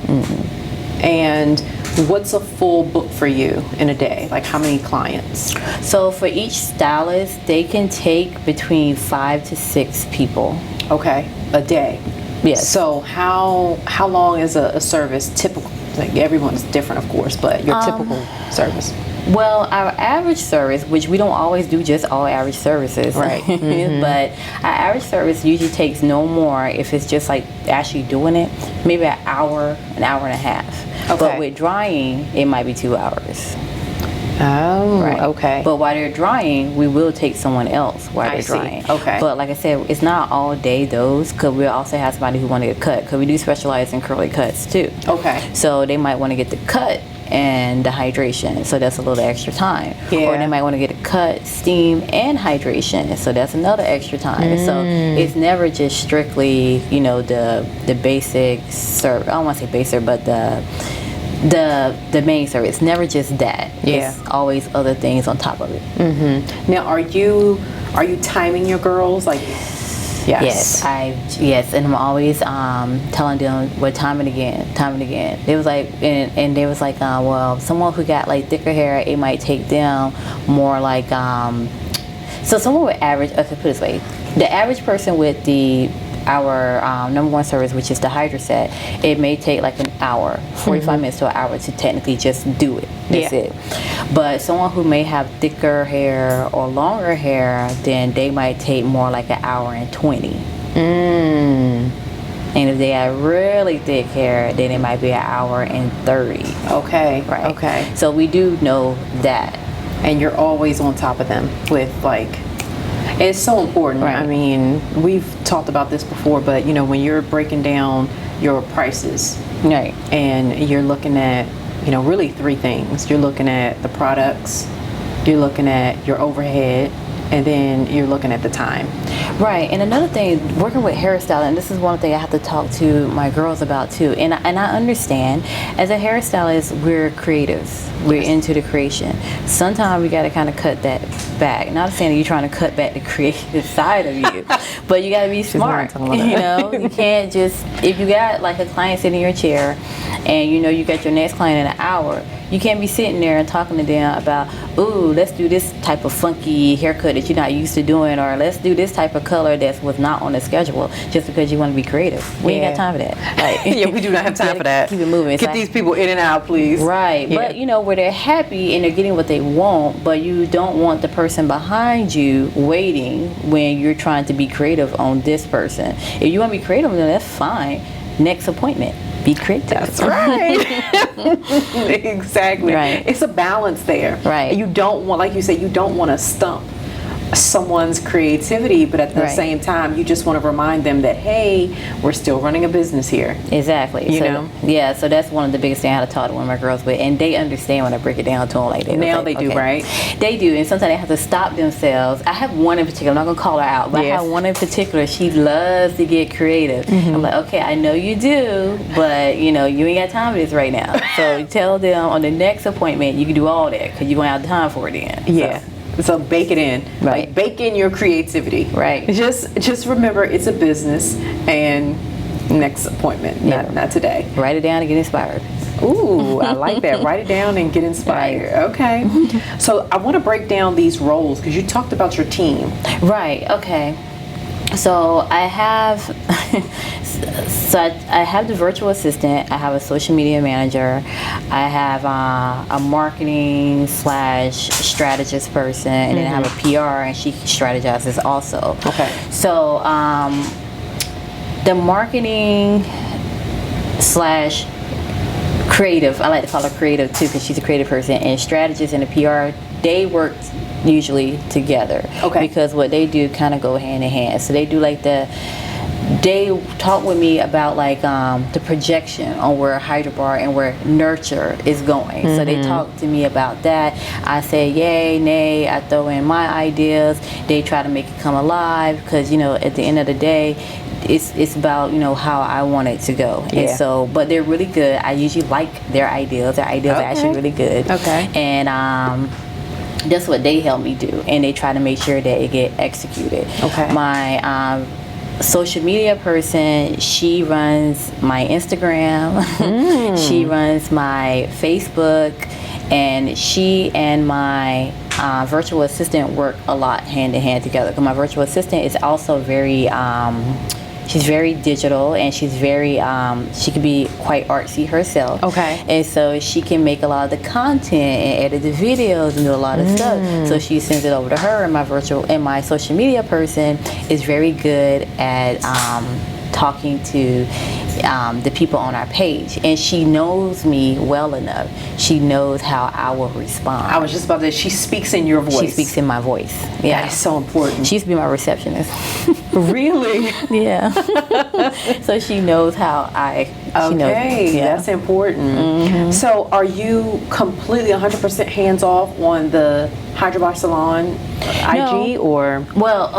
And what's a full book for you in a day? Like how many clients? So for each stylist, they can take between 5 to 6 people. Okay, a day. Yes. So how long is a service typical? Like everyone's different, of course, but your typical service. Well, our average service, which we don't always do just all average services, right? But our average service usually takes no more, if it's just like actually doing it, maybe an hour and a half. Okay. But with drying, it might be 2 hours. Oh, Right. okay. But while they're drying, we will take someone else while they're drying. Okay. But like I said, it's not all day those, because we also have somebody who want to get cut, because we do specialize in curly cuts too. Okay. So they might want to get the cut and the hydration, so that's a little extra time. Yeah. Or they might want to get a cut, steam, and hydration, so that's another extra time. So it's never just strictly, the basic service. I don't want to say basic, but the main service. It's never just that. Yeah. It's always other things on top of it. Mm-hmm. Now, are you timing your girls? Like, yes. Yes, and I'm always telling them, well, time and again. They was like, and they was like, well, someone who got like thicker hair, it might take them more like, so someone with average, okay, put it this way, the average person with our number one service, which is the Hydra set, it may take like an hour, 45 minutes to an hour to technically just do it. That's it. But someone who may have thicker hair or longer hair, then they might take more like an hour and 20. And if they have really thick hair, then it might be an hour and 30. Okay. Right. Okay. So we do know that. And you're always on top of them with like, it's so important. Right. I mean, we've talked about this before, but when you're breaking down your prices, Right. and you're looking at, really 3 things. You're looking at the products, you're looking at your overhead, and then you're looking at the time. Right, and another thing, working with hairstyling, and this is one thing I have to talk to my girls about too, and I understand, as a hairstylist, we're creatives. We're into the creation. Sometimes we got to kind of cut that back. Not saying that you're trying to cut back the creative side of you, but you got to be smart. You can't just, if you got like a client sitting in your chair, and you got your next client in an hour, you can't be sitting there and talking to them about, ooh, let's do this type of funky haircut that you're not used to doing, or let's do this type of color that was not on the schedule, just because you want to be creative. We ain't got time for that. Like, Yeah, we do not have time for that. Keep it moving. Get these people in and out, please. Right, but where they're happy and they're getting what they want, but you don't want the person behind you waiting when you're trying to be creative on this person. If you want to be creative, then that's fine. Next appointment, be creative. That's right. Exactly. Right. It's a balance there. Right. And you don't want, like you said, you don't want to stump someone's creativity, but at the same time, you just want to remind them that, hey, we're still running a business here. Exactly. Yeah, so that's one of the biggest things I had to talk to one of my girls with, and they understand when I break it down to them like that. Now they do, right? They do, and sometimes they have to stop themselves. I have one in particular, I'm not going to call her out, but I have one in particular, she loves to get creative. I'm like, okay, I know you do, but you ain't got time for this right now. So tell them on the next appointment, you can do all that, because you're going to have time for it then. Yeah. So bake it in. Right. Like bake in your creativity. Right. Just remember it's a business, and next appointment, not today. Write it down and get inspired. Ooh, I like that. Write it down and get inspired. Okay. So I want to break down these roles, because you talked about your team. Right, okay. So I have, I have the virtual assistant. I have a social media manager. I have a marketing / strategist person, and then I have a PR, and she strategizes also. Okay. So the marketing / creative, I like to call her creative too, because she's a creative person, and strategist and the PR, they work usually together. Okay. Because what they do kind of go hand in hand. So they do like they talk with me about like the projection on where Hydra Bar and where nurture is going. So they talk to me about that. I say yay, nay, I throw in my ideas. They try to make it come alive, because at the end of the day, it's about how I want it to go. Yeah. And so, but they're really good. I usually like their ideas. Their ideas are actually really good. Okay. And that's what they help me do, and they try to make sure that it get executed. Okay. My social media person, she runs my Instagram, she runs my Facebook, and she and my virtual assistant work a lot hand in hand together, because my virtual assistant is also very she's very digital, and she's very she can be quite artsy herself. Okay. And so she can make a lot of the content and edit the videos and do a lot of stuff. So she sends it over to her, and my social media person is very good at talking to the people on our page, and she knows me well enough. She knows how I will respond. I was just about to say, she speaks in your voice. She speaks in my voice. Yeah. That is so important. She used to be my receptionist. Really? Yeah. So she knows how she knows me. Yeah. That's important. So are you completely 100% hands off on the Hydra Bar Salon IG, or? Well,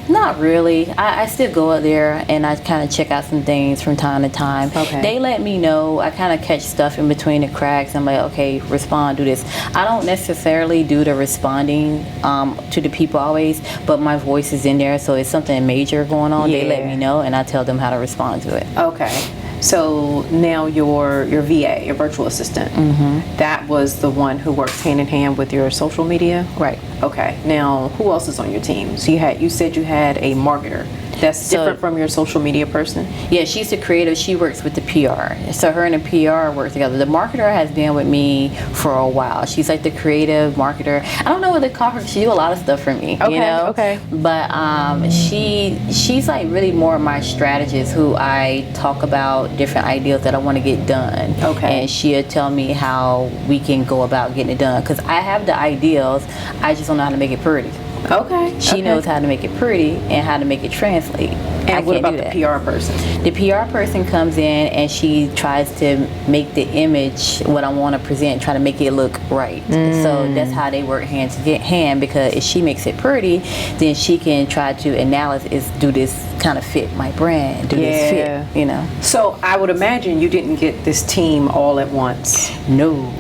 not really. I still go out there and I kind of check out some things from time to time. Okay. They let me know. I kind of catch stuff in between the cracks. I'm like, okay, respond, do this. I don't necessarily do the responding to the people always, but my voice is in there, so it's something major going on. Yeah. They let me know, and I tell them how to respond to it. Okay. So now your VA, your virtual assistant, that was the one who works hand in hand with your social media? Right. Okay. Now, who else is on your team? So you said you had a marketer. That's different from your social media person? Yeah, she's the creative. She works with the PR. So her and the PR work together. The marketer has been with me for a while. She's like the creative marketer. I don't know what they call her. She do a lot of stuff for me. Okay, okay. But she's like really more my strategist, who I talk about different ideas that I want to get done. Okay. And she'll tell me how we can go about getting it done. Because I have the ideas, I just don't know how to make it pretty. Okay. She knows how to make it pretty and how to make it translate. And what about the PR person? The PR person comes in and she tries to make the image, what I want to present, try to make it look right. So that's how they work hand to hand, because if she makes it pretty, then she can try to analyze, do this kind of fit my brand, do this fit, So I would imagine you didn't get this team all at once. No.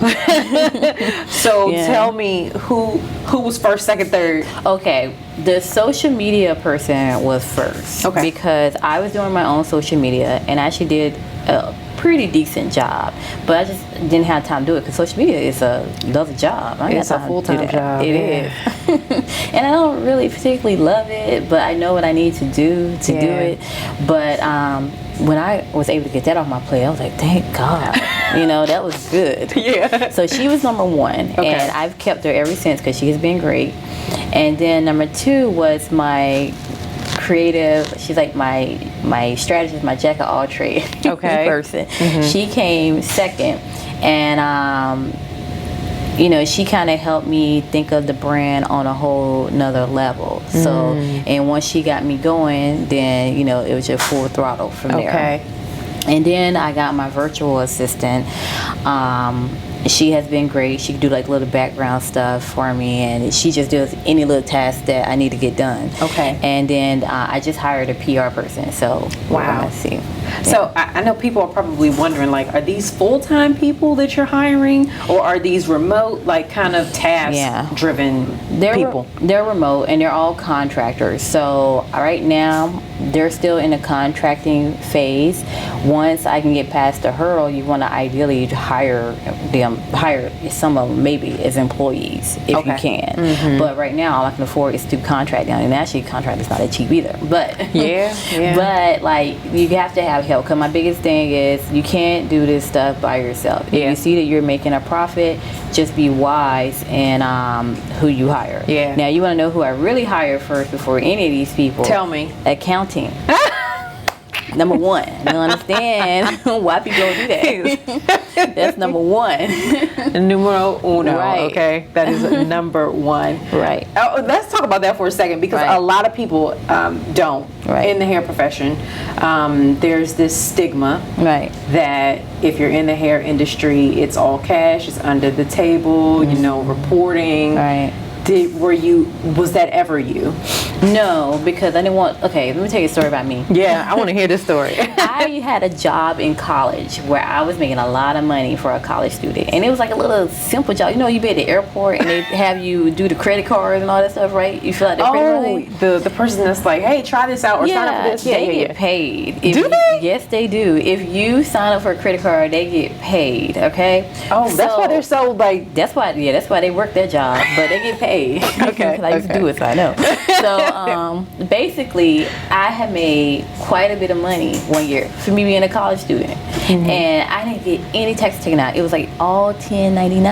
So tell me who was first, second, third? Okay, the social media person was first. Okay. Because I was doing my own social media, and I actually did a pretty decent job, but I just didn't have time to do it, because social media is another job. It's a full-time job. It is. And I don't really particularly love it, but I know what I need to do to do it. But when I was able to get that off my plate, I was like, thank God. That was good. Yeah. So she was number one, and I've kept her ever since, because she has been great. And then number two was my creative. She's like my strategist, my jack of all trades person. She came second, and she kind of helped me think of the brand on a whole nother level. So, and once she got me going, then it was just full throttle from there. Okay. And then I got my virtual assistant. She has been great. She can do like little background stuff for me, and she just does any little task that I need to get done. Okay. And then I just hired a PR person. So wow. Let's see. So I know people are probably wondering, like, are these full-time people that you're hiring, or are these remote, like, kind of task-driven people? They're remote, and they're all contractors. So right now, they're still in the contracting phase. Once I can get past the hurdle, you want to ideally hire them hire some of them maybe as employees if you can. But right now, all I can afford is to contract down, and actually contract is not that cheap either. But but like you have to have help. Cause my biggest thing is you can't do this stuff by yourself. If you see that you're making a profit, just be wise in who you hire. Now you want to know who I really hire first before any of these people. Tell me. Accounting. Number one. You understand why people don't do that. That's number one. Numero uno. Right. Okay. That is number one. Right. Let's talk about that for a second, because a lot of people don't in the hair profession. There's this stigma that if you're in the hair industry, it's all cash, it's under the table, you know, reporting. Was that ever you? No, because I didn't want. Okay, let me tell you a story about me. Yeah, I want to hear this story. I had a job in college where I was making a lot of money for a college student, and it was like a little simple job. You know, you be at the airport and they have you do the credit cards and all that stuff, right? You fill out the credit card. The person that's like, hey, try this out or sign up for this. They get paid. Do they? Yes, they do. If you sign up for a credit card, they get paid. Okay. Oh, that's why they're so like. That's why they work their job, but they get paid. Okay. I used to do it, so I know. So basically, I had made quite a bit of money one year for me being a college student, and I didn't get any tax taken out. It was like all 1099,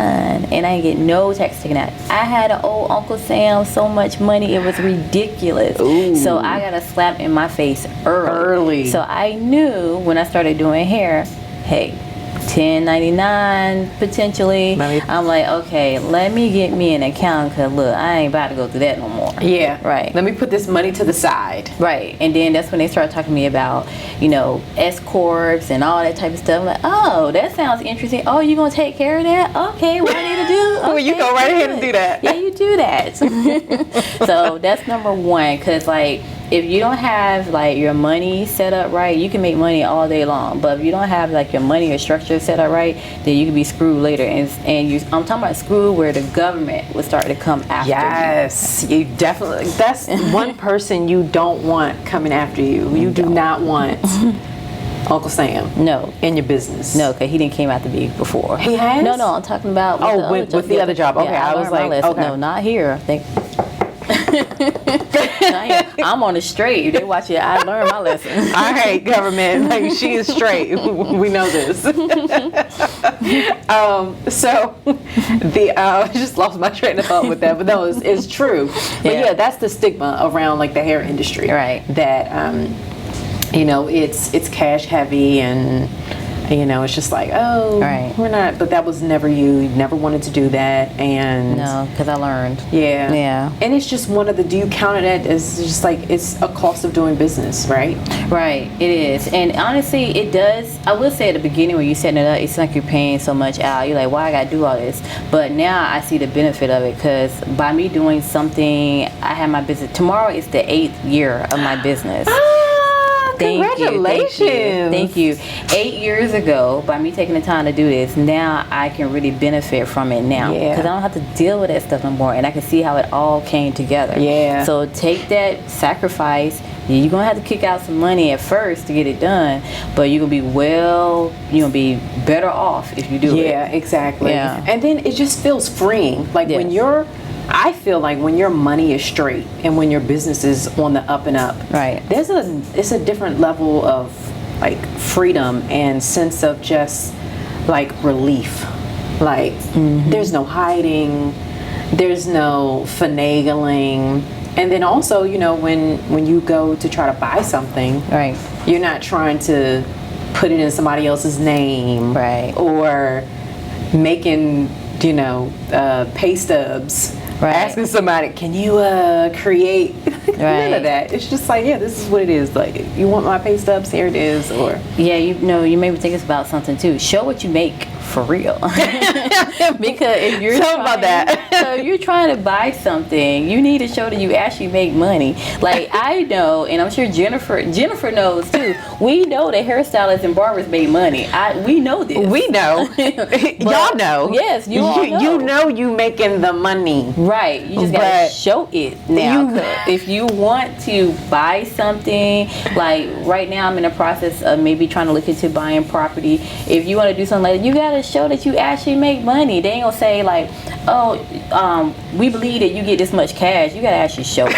and I didn't get no tax taken out. I had an old Uncle Sam so much money, it was ridiculous. Ooh. So I got a slap in my face early. So I knew when I started doing hair, hey, 1099 potentially. I'm like, okay, let me get me an account, because look, I ain't about to go through that no more. Right. Let me put this money to the side. Right. And then that's when they started talking to me about, you know, S corps and all that type of stuff. I'm like, oh, that sounds interesting. Oh, you gonna take care of that? Okay, what I need to do? Okay, well, you go right ahead and do that. Yeah, you do that. So that's number one, because like, if you don't have like your money set up right, you can make money all day long. But if you don't have like your money or structure set up right, then you can be screwed later. I'm talking about screwed where the government would start to come after you. Yes, you definitely. That's one person you don't want coming after you. You do not want Uncle Sam. No. In your business. No, because he didn't came after me before. He has? No, I'm talking about with the other job. Okay, yeah, I was like, okay. No, not here. I'm on the straight. They watch it. I learned my lesson. All right, government. Like, she is straight. We know this. So I just lost my train of thought with that, but no, it's true. But yeah, that's the stigma around like the hair industry, right? That you know, it's cash heavy, and you know, it's just like, oh, we're not. But that was never you. You never wanted to do that, and no, because I learned. Yeah. And it's just one of the. Do you count it as just like it's a cost of doing business, right? Right. It is, and honestly, it does. I will say at the beginning when you're setting it up, it's like you're paying so much out. You're like, why I gotta do all this? But now I see the benefit of it, because by me doing something, I have my business. Tomorrow is the 8th year of my business. Congratulations. Thank you. 8 years ago, by me taking the time to do this, now I can really benefit from it now. Because I don't have to deal with that stuff no more, and I can see how it all came together. So take that sacrifice. You're going to have to kick out some money at first to get it done, but you're going to be better off if you do it. Yeah, exactly. And then it just feels freeing. Like I feel like when your money is straight and when your business is on the up and up, it's a different level of like freedom and sense of just like relief. Like there's no hiding, there's no finagling. And then also, you know, when you go to try to buy something, you're not trying to put it in somebody else's name, or making, you know, pay stubs. Asking somebody, can you create? None of that. It's just like, this is what it is. Like, you want my pay stubs? Here it is. Or you know, you made me think it's about something too. Show what you make for real. Because if you're if you're trying to buy something, you need to show that you actually make money. Like I know, and I'm sure Jennifer knows too. We know that hairstylists and barbers make money. We know this. We know. Y'all know. Yes, you all know. You know you making the money. Right. You just gotta show it now. If you want to buy something, like right now I'm in the process of maybe trying to look into buying property. If you want to do something like that, you gotta gotta show that you actually make money. They ain't gonna say like, oh, we believe that you get this much cash. You gotta actually show it.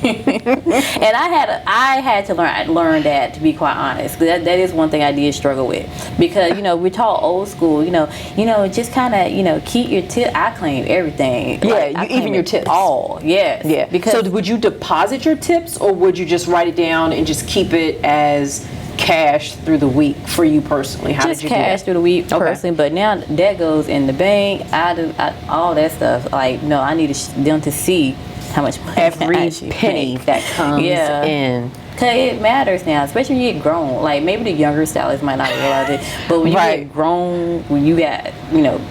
And I had to learn that, to be quite honest. That is one thing I did struggle with, because we're taught old school. Just kind of keep your tip. I claim everything. Yeah, even your tips. All yeah. Because so would you deposit your tips, or would you just write it down and just keep it as cash through the week for you personally? How just did you cash do that? through the week personally, but now that goes in the bank. I all that stuff. Like, no, I need them to see how much money every penny that comes in. Cause it matters now, especially when you get grown. Like, maybe the younger stylists might not realize it, but when you get grown, when you got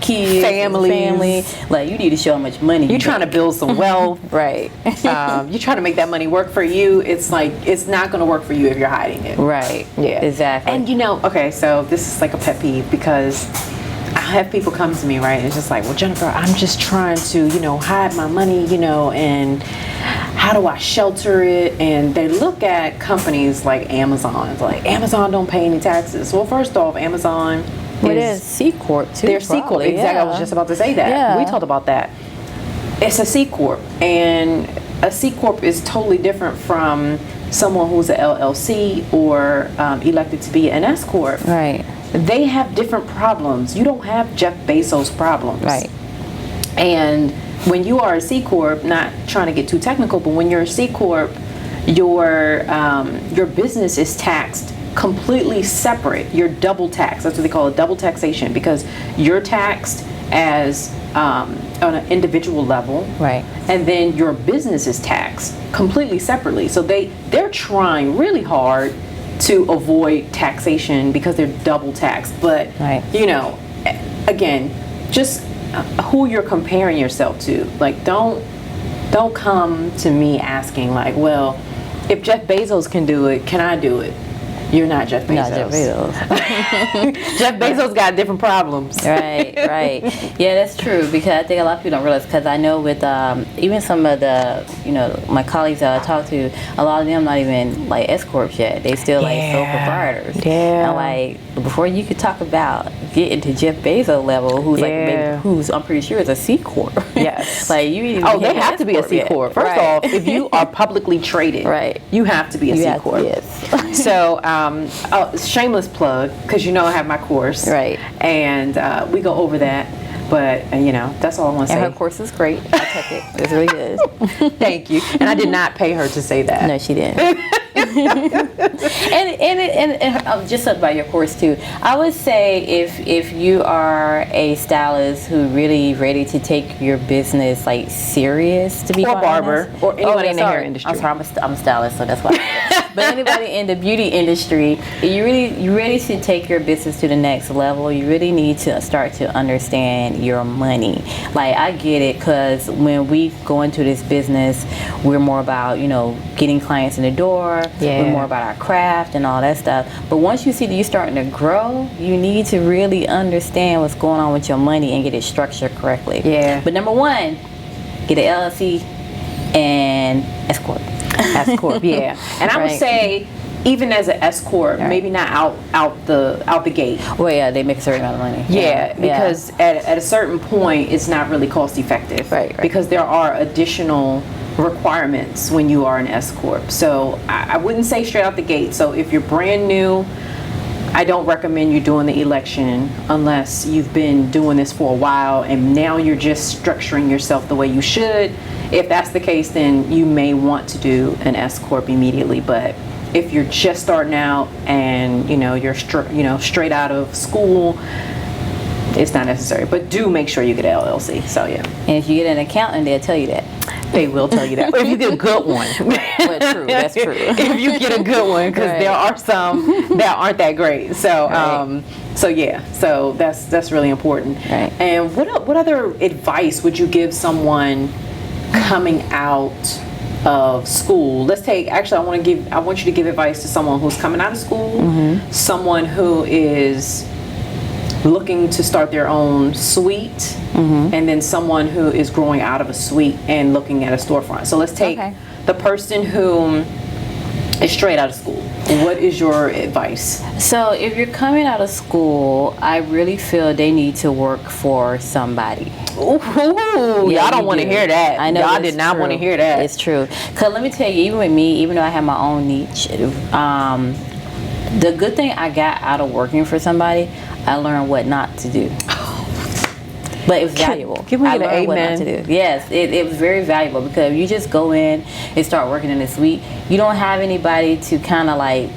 kids, family, like, you need to show how much money you're trying to build some wealth. Right. You're trying to make that money work for you. It's like, it's not going to work for you if you're hiding it. Right. Yeah. Exactly. And okay, so this is like a pet peeve, because I have people come to me, right, and it's just like, well, Jennifer, I'm just trying to, hide my money, and how do I shelter it? And they look at companies like Amazon. It's like, Amazon don't pay any taxes. Well, first off, Amazon is C Corp too. They're C Corp. Exactly. I was just about to say that. Yeah. We talked about that. It's a C Corp, and a C Corp is totally different from someone who's a LLC or elected to be an S Corp. Right. They have different problems. You don't have Jeff Bezos problems. Right. And when you are a C Corp, not trying to get too technical, but when you're a C Corp, your business is taxed completely separate. You're double taxed. That's what they call it, double taxation, because you're taxed as on an individual level, right, and then your business is taxed completely separately. So they're trying really hard to avoid taxation because they're double taxed. But right, again, just who you're comparing yourself to. Like, don't come to me asking like, well, if Jeff Bezos can do it, can I do it? You're not Jeff Bezos. Not Jeff Bezos. Jeff Bezos got different problems. Right. Yeah, that's true, because I think a lot of people don't realize, because I know with even some of the, my colleagues that I talk to, a lot of them not even like S Corps yet. They still like sole proprietors. Yeah. And like, before you could talk about getting to Jeff Bezos level, who's like, maybe, who's I'm pretty sure is a C Corp. Yes. Like, you need they have to be a C Corp. First off, if you are publicly traded, right, you have to be a C Corp. Yes. So, shameless plug, because I have my course, right, and we go over that. But that's all I want to say. And her course is great. I took it. It's really good. Thank you. And I did not pay her to say that. No, she didn't. and just about your course too, I would say if you are a stylist who really ready to take your business like serious, to be or barber, honest, or anybody in the hair industry. I'm sorry, I'm a stylist, so that's why. But anybody in the beauty industry, you ready to take your business to the next level. You really need to start to understand your money. Like, I get it, because when we go into this business, we're more about getting clients in the door. Yeah. We're more about our craft and all that stuff. But once you see that you're starting to grow, you need to really understand what's going on with your money and get it structured correctly. Yeah. But number one, get an LLC and S Corp. S Corp, yeah. And I would say, even as an S Corp, maybe not out the gate. Well, yeah, they make a certain amount of money. Yeah, because at a certain point, it's not really cost effective. Right. Because there are additional requirements when you are an S Corp. So I wouldn't say straight out the gate. So if you're brand new, I don't recommend you doing the election unless you've been doing this for a while and now you're just structuring yourself the way you should. If that's the case, then you may want to do an S Corp immediately. But if you're just starting out and you're straight out of school, it's not necessary. But do make sure you get an LLC. So yeah. And if you get an accountant, they'll tell you that. They will tell you that. If you get a good one. But true, that's true. If you get a good one, because there are some that aren't that great. So so that's really important. Right. And what other advice would you give someone coming out of school? I want you to give advice to someone who's coming out of school, someone who is looking to start their own suite, and then someone who is growing out of a suite and looking at a storefront. So let's take the person who is straight out of school. what is your advice? So if you're coming out of school, I really feel they need to work for somebody. Ooh, Yeah, y'all don't you want to do. hear that. I know Y'all it's did not true. want to hear that. It's true. Because let me tell you, even with me, even though I have my own niche, the good thing I got out of working for somebody, I learned what not to do. But it was valuable. Give me I an learned what not amen. to do. Yes, it was very valuable because if you just go in and start working in the suite, you don't have anybody to kind of like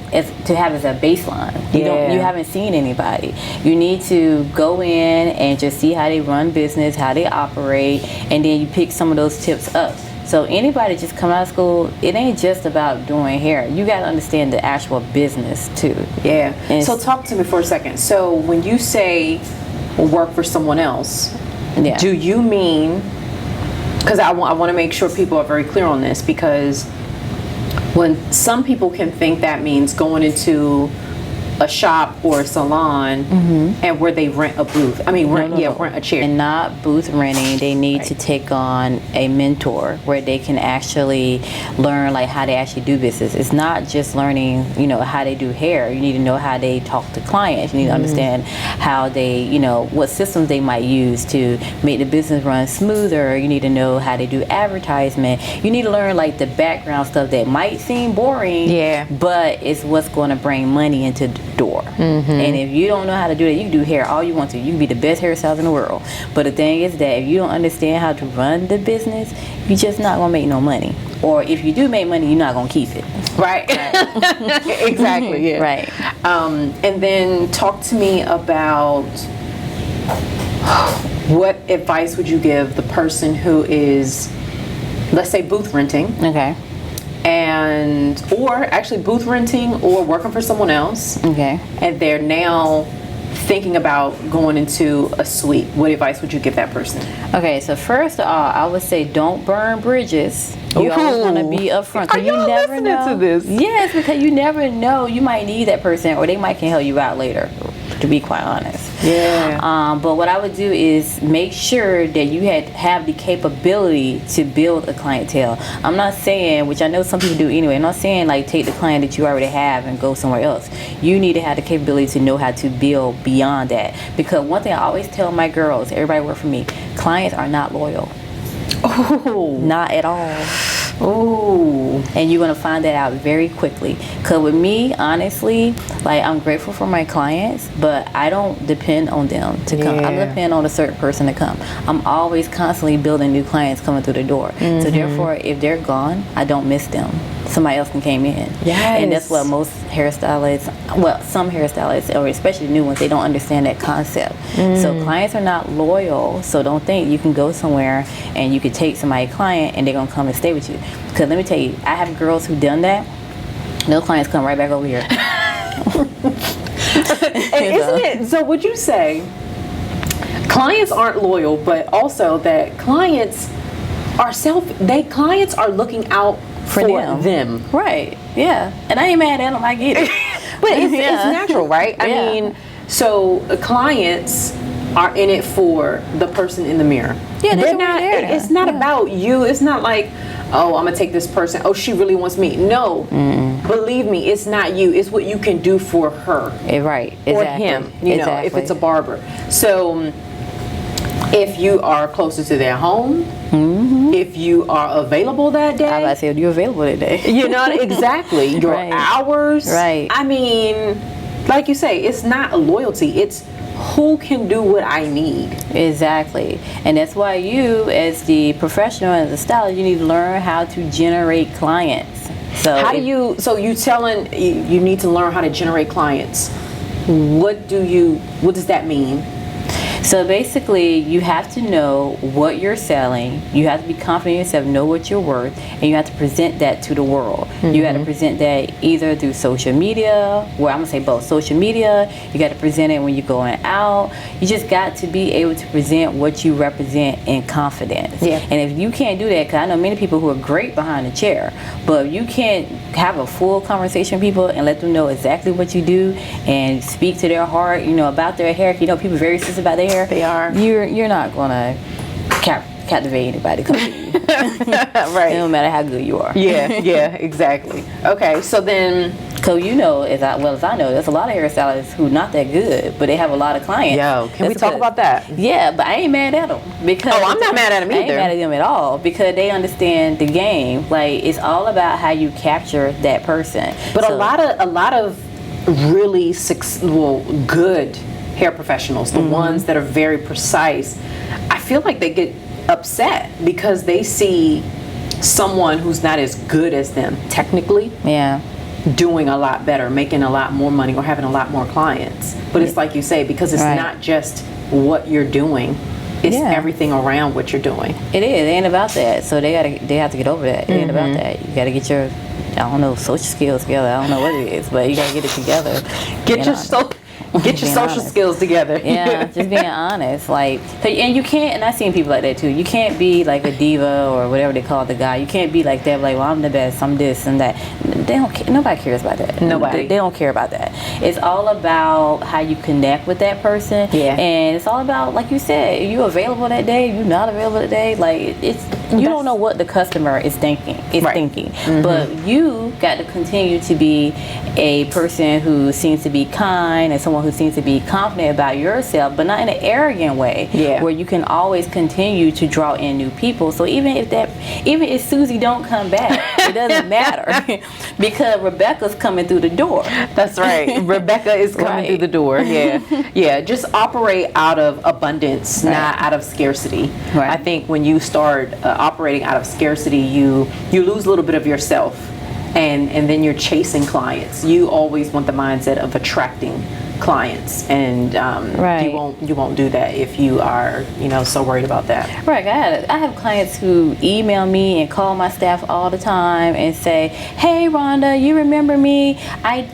to have as a baseline. You haven't seen anybody. You need to go in and just see how they run business, how they operate, and then you pick some of those tips up. So anybody just come out of school, it ain't just about doing hair. You got to understand the actual business too. Yeah. And So talk to me for a second. So when you say work for someone else, Yeah. do you mean, because I want to make sure people are very clear on this, because when some people can think that means going into a shop or a salon and where they rent a booth. I mean, rent a chair. And not booth renting. They need to take on a mentor where they can actually learn like how they actually do business. It's not just learning, how they do hair. You need to know how they talk to clients. You need to understand how they, what systems they might use to make the business run smoother. You need to know how they do advertisement. You need to learn like the background stuff that might seem boring, but it's what's going to bring money into the door. And if you don't know how to do that, you can do hair all you want to. You can be the best hairstylist in the world. But the thing is that if you don't understand how to run the business, you're just not going to make no money. Or if you do make money, you're not going to keep it. Right. Exactly. Yeah. Right. And then talk to me about what advice would you give the person who is, let's say, booth renting. Okay. Or actually booth renting or working for someone else. Okay. And they're now thinking about going into a suite. What advice would you give that person? Okay, so first of all, I would say don't burn bridges. You always want to be upfront. Are You y'all never listening know. to this? Yes, because you never know. You might need that person, or they might can help you out later. To be quite honest. Yeah. But what I would do is make sure that you have the capability to build a clientele. I'm not saying, which I know some people do anyway, I'm not saying like take the client that you already have and go somewhere else. You need to have the capability to know how to build beyond that. Because one thing I always tell my girls, everybody work for me, clients are not loyal. Oh. Not at all. Ooh. And you're going to find that out very quickly. Because with me, honestly, like I'm grateful for my clients, but I don't depend on them to come. I don't depend on a certain person to come. I'm always constantly building new clients coming through the door. So therefore, if they're gone, I don't miss them. Somebody else can came in. Yes. And that's what most hairstylists, some hairstylists, or especially new ones, they don't understand that concept. So clients are not loyal. So don't think you can go somewhere and you can take somebody's client and they're going to come and stay with you. Because let me tell you, I have girls who done that. Those clients come right back over here. And isn't it, so would you say clients aren't loyal, but also that clients are looking out for them. Right. Yeah. And I ain't mad at them. I get it. But it's natural, right? I mean, so clients are in it for the person in the mirror. Yeah, they're not. It's not about you. It's not like, oh, I'm gonna take this person. Oh, she really wants me. No, believe me, it's not you. It's what you can do for her, right? Or him. You know, if it's a barber. So, if you are closer to their home, if you are available that day. I was about to say, you're available that day. You know, exactly. Your hours. Right. I mean, like you say, it's not a loyalty. It's who can do what I need. Exactly. And that's why you, as the professional, as a stylist, you need to learn how to generate clients. So how do you, so you telling, you need to learn how to generate clients. What does that mean? So basically, you have to know what you're selling. You have to be confident in yourself, know what you're worth, and you have to present that to the world. You got to present that either through social media, well, I'm going to say both. Social media, you got to present it when you're going out. You just got to be able to present what you represent in confidence. Yeah. And if you can't do that, because I know many people who are great behind the chair, but if you can't have a full conversation with people and let them know exactly what you do and speak to their heart, about their hair. People are very serious about their hair. They are. You're not gonna captivate anybody come to you. Right. No matter how good you are. Yeah, exactly. Okay, so then Because you know, as well as I know, there's a lot of hairstylists who not that good, but they have a lot of clients. Yo, can we talk about that? Yeah, but I ain't mad at them because I'm not mad at them either. I ain't mad at them at all because they understand the game. Like, it's all about how you capture that person. But a lot of really good hair professionals, the ones that are very precise, I feel like they get upset because they see someone who's not as good as them technically. Yeah. Doing a lot better, making a lot more money, or having a lot more clients. But it's like you say, because it's not just what you're doing, it's everything around what you're doing. It is. It ain't about that. So they have to get over that. It ain't about that. You got to get your, I don't know, social skills together. I don't know what it is, but you got to get it together. Get your social skills together. Yeah, just being honest. Like, and you can't, and I've seen people like that too. You can't be like a diva or whatever they call the guy. You can't be like that, like, well, I'm the best, I'm this and that. They don't. Nobody cares about that. Nobody. They don't care about that. It's all about how you connect with that person. Yeah. And it's all about, like you said, are you available that day? Are you not available that day? Like, you don't know what the customer is thinking. But you got to continue to be a person who seems to be kind and someone who seems to be confident about yourself, but not in an arrogant way. Yeah. Where you can always continue to draw in new people. So even if Susie don't come back, it doesn't matter because Rebecca's coming through the door. That's right. Rebecca is coming through the door. Yeah. Yeah. Just operate out of abundance, not out of scarcity. Right. I think when you start operating out of scarcity, you lose a little bit of yourself, and then you're chasing clients. You always want the mindset of attracting clients, and you won't do that if you are so worried about that. Right. I have clients who email me and call my staff all the time and say, "Hey, Rhonda, you remember me?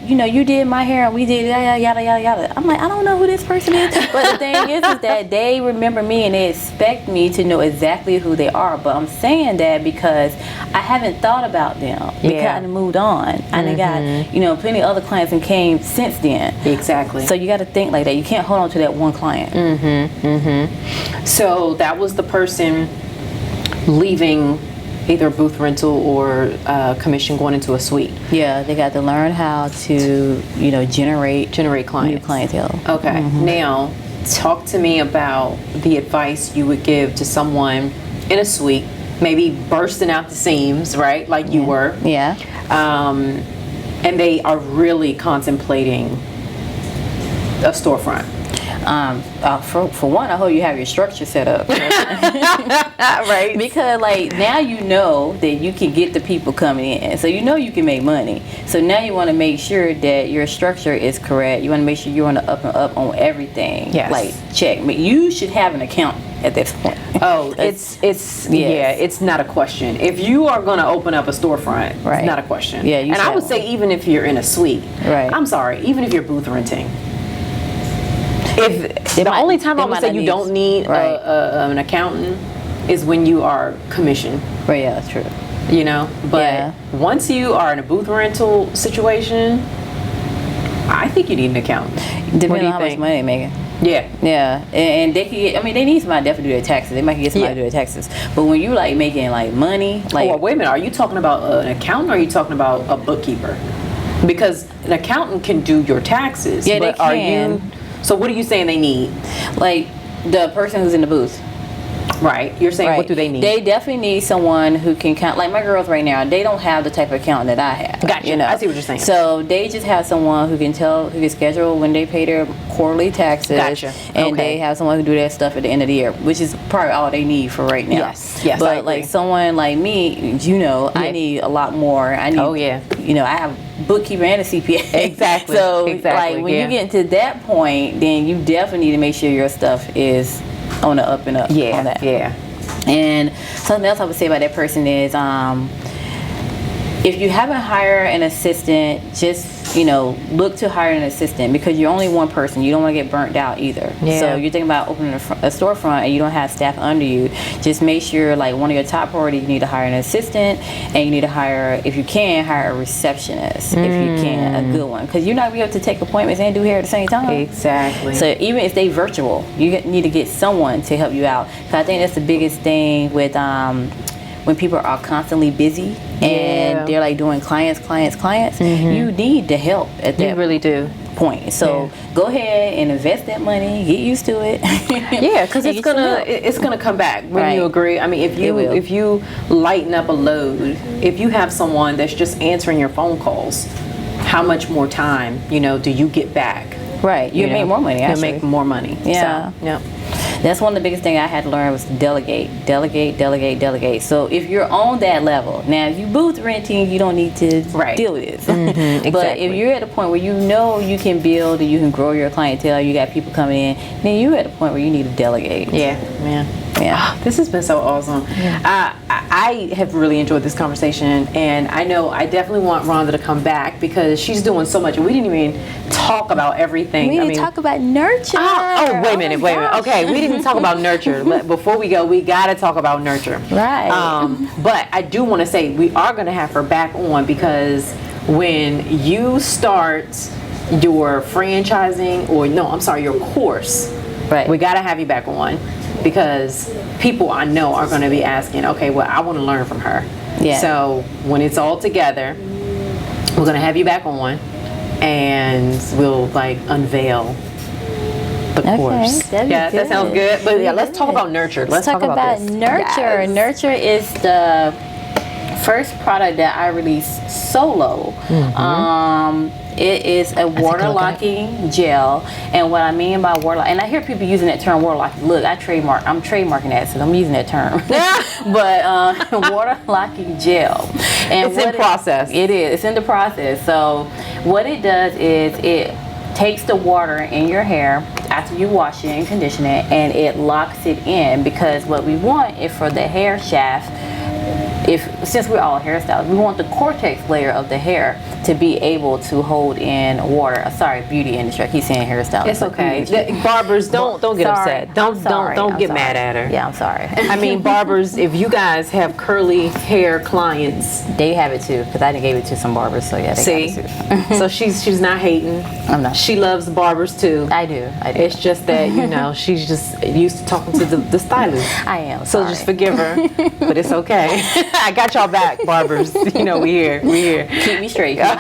You did my hair and we did yada yada yada yada." I'm like, I don't know who this person is, but the thing is that they remember me and they expect me to know exactly who they are. But I'm saying that because I haven't thought about them because I done moved on. I done got plenty of other clients and came since then. Exactly. So you got to think like that. You can't hold on to that one client. So that was the person leaving either booth rental or commission, going into a suite. Yeah, they got to learn how to generate clients. New clientele. Okay. Now, talk to me about the advice you would give to someone in a suite, maybe bursting out the seams, right? Like you were. Yeah. And they are really contemplating a storefront. For one, I hope you have your structure set up. Right. Because now you know that you can get the people coming in. So you can make money. So now you want to make sure that your structure is correct. You want to make sure you're on the up and up on everything. Yes. Check. You should have an account at this point. Oh, it's not a question. If you are going to open up a storefront, it's not a question. Yeah, and I would say even if you're in a suite. Right. I'm sorry, even if you're booth renting. The only time I would say you don't need an accountant is when you are commissioned. Right, yeah, that's true. But once you are in a booth rental situation, I think you need an accountant. Depending on how much money they're making. Yeah. Yeah. And they can get, they need somebody definitely to do their taxes. They might get somebody to do their taxes. But when you making money, wait a minute, are you talking about an accountant or are you talking about a bookkeeper? Because an accountant can do your taxes. Yeah, they can. So what are you saying they need? The person who's in the booth. Right. You're saying what do they need? They definitely need someone who can count. Like my girls right now, they don't have the type of accountant that I have. Gotcha. I see what you're saying. So they just have someone who can schedule when they pay their quarterly taxes. Gotcha. And they have someone who do that stuff at the end of the year, which is probably all they need for right now. Yes. But someone like me, I need a lot more. I need. Oh yeah. I have bookkeeper and a CPA. Exactly. So when you get to that point, then you definitely need to make sure your stuff is on the up and up. Yeah. On that. Yeah. And something else I would say about that person is, if you haven't hired an assistant, just look to hire an assistant because you're only one person. You don't want to get burnt out either. Yeah. So you're thinking about opening a storefront and you don't have staff under you. Just make sure one of your top priorities, you need to hire an assistant, and you need to hire, if you can, hire a receptionist if you can, a good one, because you're not be able to take appointments and do hair at the same time. Exactly. So even if they virtual, you need to get someone to help you out. Because I think that's the biggest thing with when people are constantly busy. and they're like doing clients, you need the help at that. You really do. Point. So go ahead and invest that money. Get used to it. Yeah, because it's gonna come back. When you agree? I mean, if you lighten up a load, if you have someone that's just answering your phone calls, how much more time do you get back? Right. You make more money. Actually. You make more money. Yeah. So, yeah. That's one of the biggest things I had to learn was to delegate. So if you're on that level, now if you booth renting, you don't need to deal with this. Exactly. But if you're at a point where you can build and you can grow your clientele, you got people coming in, then you're at a point where you need to delegate. Yeah. Oh, this has been so awesome. Yeah. I have really enjoyed this conversation, and I know I definitely want Rhonda to come back because she's doing so much, and we didn't even talk about everything. We didn't talk about nurture. Oh, wait a minute. Okay, we didn't talk about nurture. But before we go, we got to talk about nurture. Right. But I do want to say we are going to have her back on because when you start your franchising, your course, we got to have you back on. Because people I know are going to be asking, okay, well, I want to learn from her. Yeah. So when it's all together, we're going to have you back on, and we'll unveil the course. Yeah, that sounds good. But yeah, let's talk about nurture. Let's talk about this. Nurture. Yes. Nurture is the first product that I released solo. It is a water locking gel, and what I mean by water, and I hear people using that term water locking. Look, I'm trademarking that, so I'm using that term. But water locking gel, and it's in process. It is. It's in the process. So what it does is it takes the water in your hair after you wash it and condition it, and it locks it in, because what we want is for the hair shaft. Since we're all hairstylists, we want the cortex layer of the hair to be able to hold in water. Sorry, beauty industry. I keep saying hairstylist. It's okay. Barbers, don't get upset. Don't get mad at her. Yeah, I'm sorry. I mean, barbers, if you guys have curly hair clients, they have it too, because I gave it to some barbers. So yeah, they got it too. So she's not hating. I'm not. She loves barbers too. I do. It's just that she's just used to talking to the stylist. I am. So just forgive her, but it's okay. I got y'all back, barbers. We here. Keep me straight. But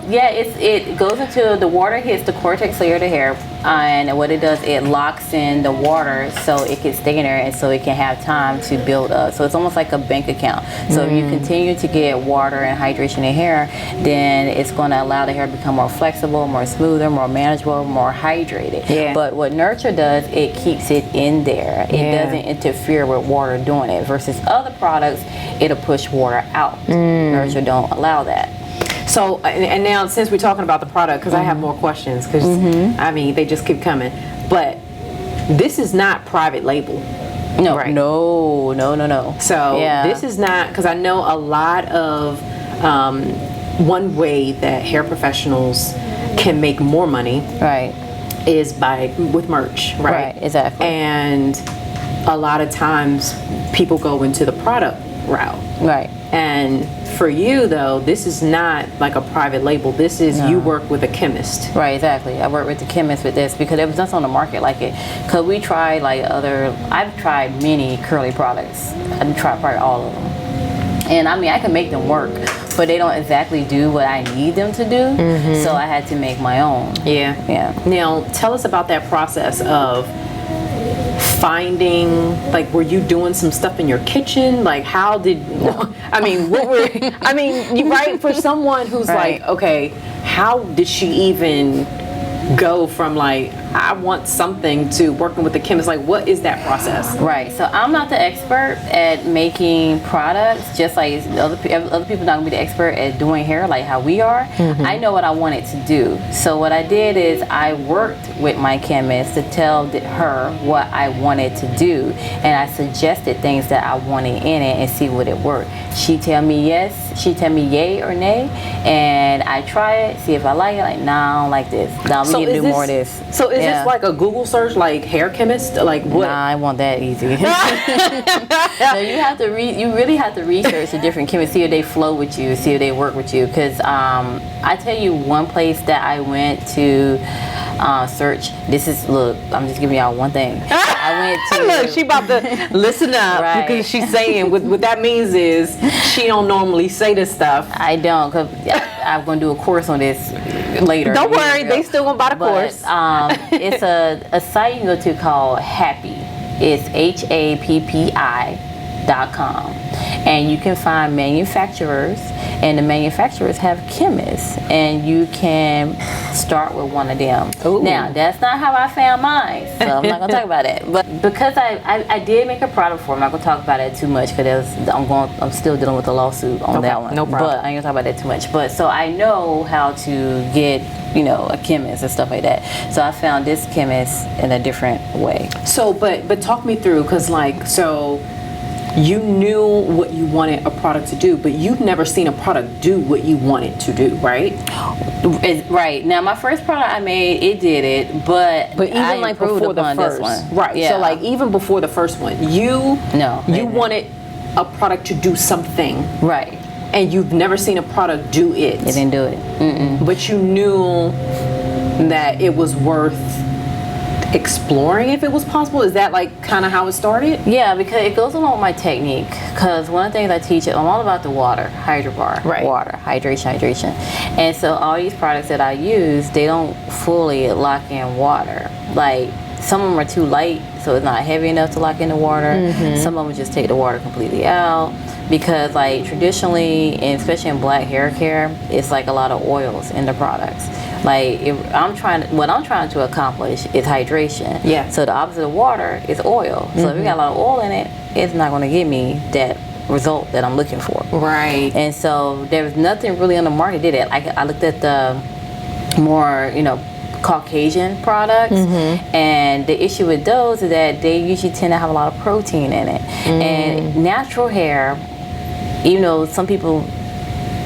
it goes into the water, hits the cortex layer of the hair, and what it does, it locks in the water so it can stay in there, and so it can have time to build up. So it's almost like a bank account. So if you continue to get water and hydration in hair, then it's going to allow the hair to become more flexible, more smoother, more manageable, more hydrated. Yeah. But what Nurture does, it keeps it in there. It doesn't interfere with water doing it. Versus other products, it'll push water out. Nurture don't allow that. So, and now since we're talking about the product, because I have more questions, because they just keep coming. But this is not private label. No, right? No. So this is not, because I know a lot of one way that hair professionals can make more money, is with merch, right? Right, exactly. And a lot of times people go into the product route, right? And for you though, this is not like a private label. This is you work with a chemist. Right, exactly. I work with the chemist with this because there was nothing on the market like it. Because we tried I've tried many curly products. I've tried probably all of them. And I can make them work, but they don't exactly do what I need them to do. So I had to make my own. Yeah. Now, tell us about that process of finding, were you doing some stuff in your kitchen? How did, for someone who's okay, how did she even go from I want something to working with the chemist? What is that process? Right. So I'm not the expert at making products, just like other people not gonna be the expert at doing hair like how we are. I know what I wanted to do. So what I did is I worked with my chemist to tell her what I wanted to do, and I suggested things that I wanted in it and see what it worked. She tell me yes, she tell me yay or nay, and I try it, see if I like it. Nah, I don't like this. Nah, we need to do more of this. So is this like a Google search, hair chemist? What? Nah, I want that easy. So you really have to research the different chemists, see if they flow with you, see if they work with you. Because I tell you, one place that I went to, search. This is, look, I'm just giving y'all one thing. I went to Look, she about to listen up Right. because she's saying what that means is she don't normally say this stuff. I don't, because I'm going to do a course on this later. Don't worry, they still gonna buy the course. It's a site you can go to called Happy. It's HAPPI.com, and you can find manufacturers, and the manufacturers have chemists, and you can start with one of them. Ooh. Now, that's not how I found mine, so I'm not gonna talk about it. But because I did make a product for them, I'm not gonna talk about it too much because I'm still dealing with a lawsuit on that one. No problem. But I ain't gonna talk about that too much. But so I know how to get, you know, a chemist and stuff like that. So I found this chemist in a different way. So, but talk me through, because like, so you knew what you wanted a product to do, but you've never seen a product do what you want it to do, right? Right. Now, my first product I made, it did it, but even I like improved before the upon first this one. right? Yeah. So like even before the first one, you didn't. wanted a product to do something, Right. and you've never seen a product do it. It didn't do it. Mm-mm. But you knew that it was worth exploring if it was possible. Is that like kind of how it started? Yeah, because it goes along with my technique. Because one of the things I teach, I'm all about the water, Hydra Bar, Right. water, hydration. And so all these products that I use, they don't fully lock in water. Like, some of them are too light, so it's not heavy enough to lock in the water. Some of them just take the water completely out. Because like traditionally, and especially in black hair care, it's like a lot of oils in the products. Like what I'm trying to accomplish is hydration. Yeah. So the opposite of water is oil. So if you got a lot of oil in it, it's not going to give me that result that I'm looking for. Right. And so there was nothing really on the market that did it. I looked at the more, you know, Caucasian products, and the issue with those is that they usually tend to have a lot of protein in it. And natural hair, even though some people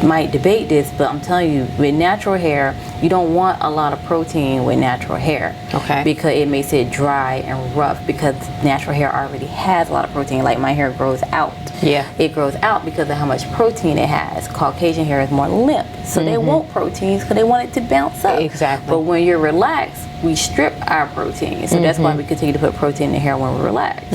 might debate this, but I'm telling you, with natural hair, you don't want a lot of protein with natural hair. Okay. Because it makes it dry and rough, because natural hair already has a lot of protein. Like my hair grows out. Yeah. It grows out because of how much protein it has. Caucasian hair is more limp, so they want proteins because they want it to bounce up. Exactly. But when you're relaxed, we strip our protein. So that's why we continue to put protein in the hair when we're relaxed.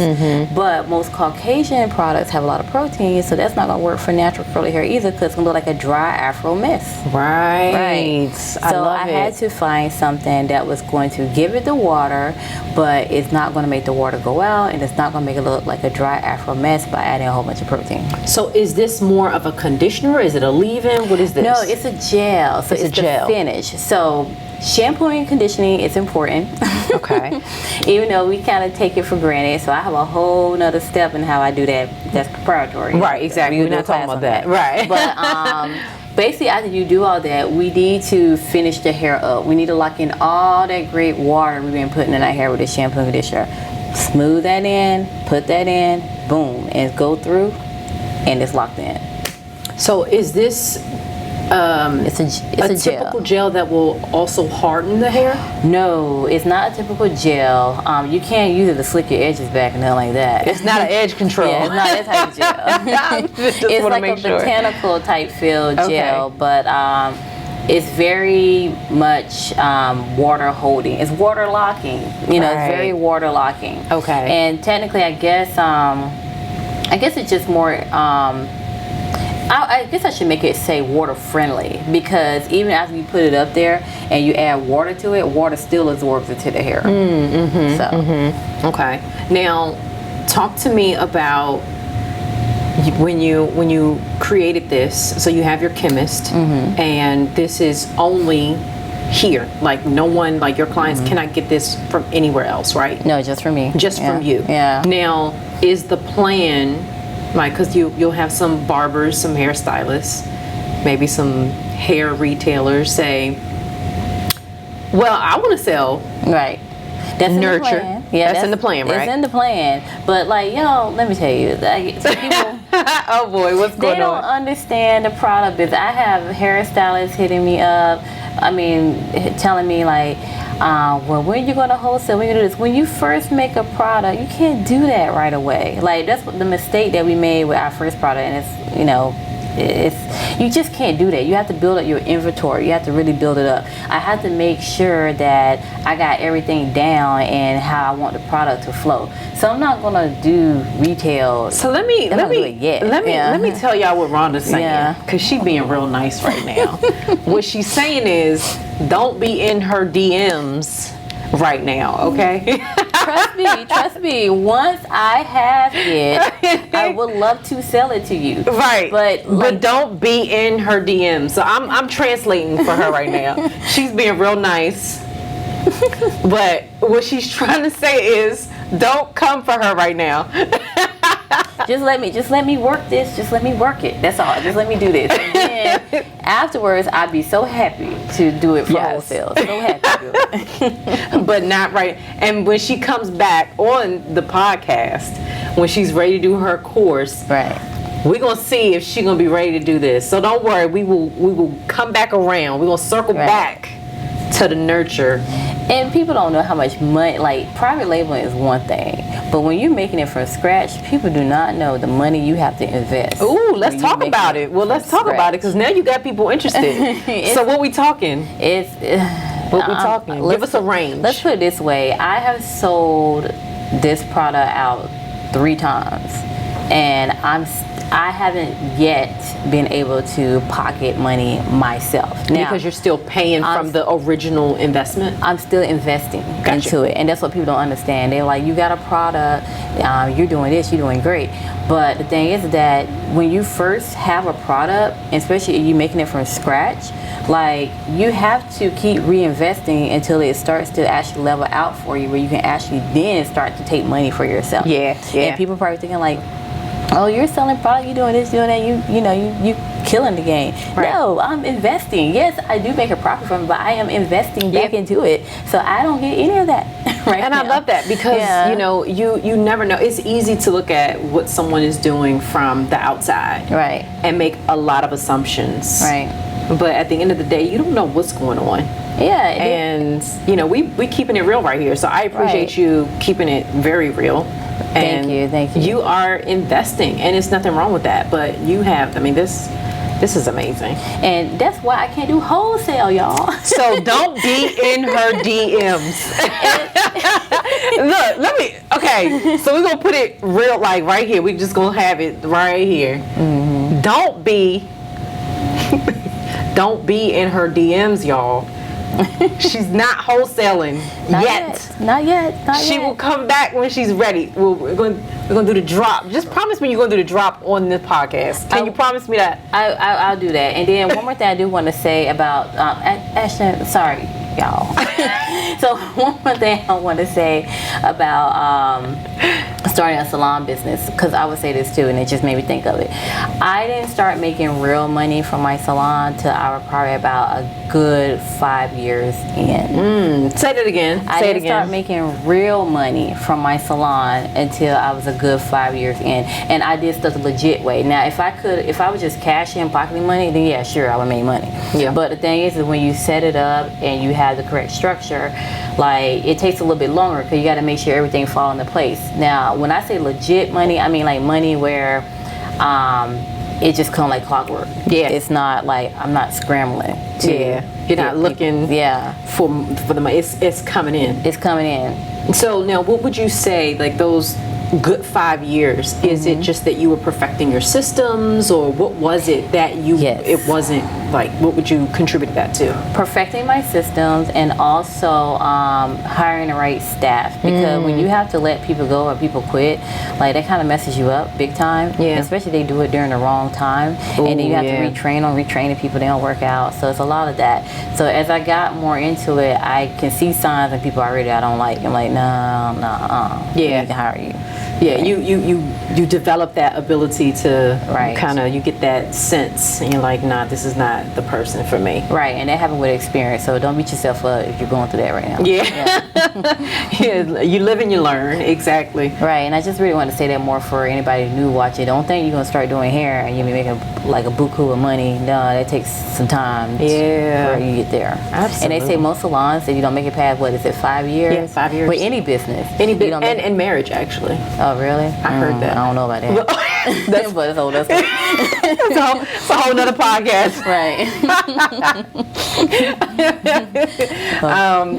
But most Caucasian products have a lot of protein, so that's not going to work for natural curly hair either, because it's going to look like a dry afro mess. Right. So I had to find something that was going to give it the water, but it's not going to make the water go out, and it's not going to make it look like a dry afro mess by adding a whole bunch of protein. So is this more of a conditioner? Is it a leave-in? What is this? No, it's a gel. So it's a gel. the finish. So shampooing and conditioning is important. Okay. Even though we kind of take it for granted. So I have a whole nother step in how I do that. That's proprietary. Right, exactly. We We're do not a class talking on about that. Right. But basically, after you do all that, we need to finish the hair up. We need to lock in all that great water we've been putting in our hair with the shampoo and conditioner. Smooth that in, put that in, boom, and go through, and it's locked in. So is this It's a gel. typical gel that will also harden the hair? No, it's not a typical gel. You can't use it to slick your edges back and nothing like that. It's not an edge control. Yeah, it's not that type of gel. Just It's wanna like make a sure. botanical type feel Okay. gel, but it's very much water holding. It's water locking. You know, Right. it's very water locking. Okay. And technically, I guess it's just more. I guess I should make it say water friendly, because even after you put it up there and you add water to it, water still absorbs into the hair. Okay. Now, talk to me about when you created this. So you have your chemist, and this is only here. Like no one, like your clients cannot get this from anywhere else, right? No, just for me. Just Yeah. from you. Yeah. Now, is the plan, like, because you'll have some barbers, some hairstylists, maybe some hair retailers say, well, I want to sell Right. That's Nurture. In the plan. Yeah, That's in the plan, right? It's in the plan. But like, let me tell you, like, some people oh boy, what's they going don't on? understand the product business. I have hairstylists hitting me up. I mean, telling me like, well, when you go to wholesale, when you do this, when you first make a product, you can't do that right away. Like that's the mistake that we made with our first product, and it's you just can't do that. You have to build up your inventory. You have to really build it up. I have to make sure that I got everything down and how I want the product to flow. So I'm not gonna do retail. So let me tell y'all what Rhonda's saying, because she being real nice right now. What she's saying is, don't be in her DMs right now, okay? Trust me. Once I have it, I would love to sell it to you. Right. But don't be in her DMs. So I'm translating for her right now. She's being real nice. But what she's trying to say is, don't come for her right now. Just let me work this. Just let me work it. That's all. Just let me do this. And then afterwards, I'd be so happy to do it for wholesale. So happy to do it. But not right. And when she comes back on the podcast, when she's ready to do her course, right, we're gonna see if she's gonna be ready to do this. So don't worry. We will come back around. We're gonna circle back to the nurture. And people don't know how much money, like private labeling is one thing, but when you're making it from scratch, people do not know the money you have to invest. Ooh, let's talk about it. Well, let's talk about it, because now you got people interested. So what we talking? What we talking? Give us a range. Let's put it this way. I have sold this product out 3 times, and I haven't yet been able to pocket money myself. Now, because you're still paying from the original investment? I'm still investing into it. And that's what people don't understand. They're like, you got a product, you're doing this, you're doing great. But the thing is that when you first have a product, especially if you're making it from scratch, like you have to keep reinvesting until it starts to actually level out for you, where you can actually then start to take money for yourself. Yeah. And people probably thinking like, oh, you're selling product, you're doing this, doing that, you killing the game. Right. No, I'm investing. Yes, I do make a profit from it, but I am investing back into it. So I don't get any of that right And now. I love that, because you never know. It's easy to look at what someone is doing from the outside, right, and make a lot of assumptions, right. But at the end of the day, you don't know what's going on. Yeah. And we keeping it real right here. So I appreciate you keeping it very real. And Thank you. You are investing, and there's nothing wrong with that. But you have, this is amazing. And that's why I can't do wholesale, y'all. So don't be in her DMs. Look, okay, so we're going to put it real, like right here. We're just going to have it right here. Mm-hmm. Don't be in her DMs, y'all. She's not wholesaling yet. Not yet. She will come back when she's ready. We're going to do the drop. Just promise me you're going to do the drop on this podcast. Can you promise me that? I'll do that. And then one more thing I do want to say about Ashton. Sorry, y'all. So one more thing I want to say about starting a salon business, because I would say this too, and it just made me think of it. I didn't start making real money from my salon till I was probably about a good 5 years in. Say that again. I didn't start making real money from my salon until I was a good 5 years in, and I did stuff the legit way. Now, if I was just cashing and pocketing money, then yeah, sure, I would make money. Yeah. But the thing is when you set it up and you have the correct structure, like it takes a little bit longer because you got to make sure everything falls into place. Now, when I say legit money, I mean like money where it just comes like clockwork. Yeah. It's not like I'm not scrambling. You're not looking for the money. It's coming in. It's coming in. So now, what would you say, like those good 5 years? Is it just that you were perfecting your systems, or what was it that it wasn't like, what would you contribute that to? Perfecting my systems, and also hiring the right staff, because when you have to let people go or people quit, like that kind of messes you up big time. Yeah. Especially if they do it during the wrong time. And then you have to retrain the people, they don't work out. So it's a lot of that. So as I got more into it, I can see signs and people I don't like. I'm like, I need to hire you. Yeah, you develop that ability to kind of, you get that sense, and you're like, nah, this is not the person for me. Right, and that happened with experience, so don't beat yourself up if you're going through that right now. Yeah, you live and you learn, exactly. Right, and I just really want to say that more for anybody new watching. Don't think you're going to start doing hair and you'll be making like a buku of money. No, that takes some time before you get there. Absolutely. And they say most salons, if you don't make it past, 5 years? Yeah, 5 years. With any business. And marriage, actually. Oh, really? I heard that. I don't know about that. That's what it's all that's It's a whole nother podcast. right.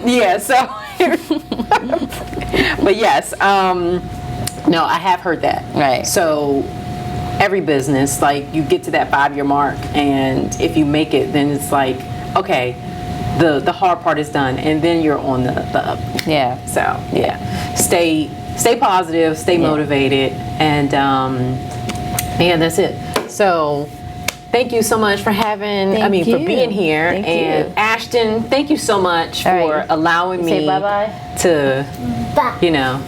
Yeah, so but yes, no, I have heard that. Right. So every business, like, you get to that 5-year mark, and if you make it, then it's like, okay, the hard part is done, and then you're on the up. Yeah. So yeah, stay positive, stay motivated, and yeah, that's it. So thank you so much for having, for being here. Thank and you. Ashton, thank you so much All for right. allowing Say me bye-bye. to, you know,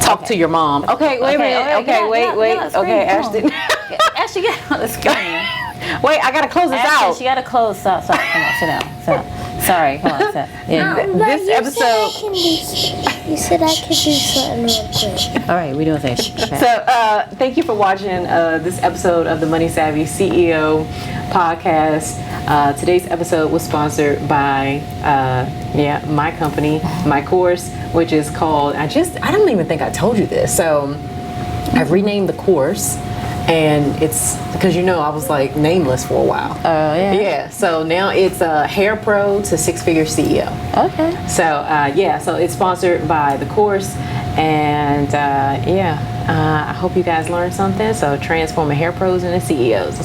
talk to your mom. Okay, wait a minute. Okay, wait. Okay, Ashton. Ashton, get on the screen. Wait, I gotta close this Ashton, out. she got to close. Stop. Come on, sit down. Sorry, come on, sit down. Yeah. This episode. You said I could do something real quick. All right, we doing things. Okay. So, thank you for watching this episode of the Money Savvy CEO podcast. Today's episode was sponsored by, my company, my course, which is called, I don't even think I told you this. So, I've renamed the course, and it's because, I was like nameless for a while. Oh, yeah. Yeah, so now it's Hair Pro to Six-Figure CEO. Okay. So, so it's sponsored by the course, and I hope you guys learned something. So transforming hair pros into CEOs.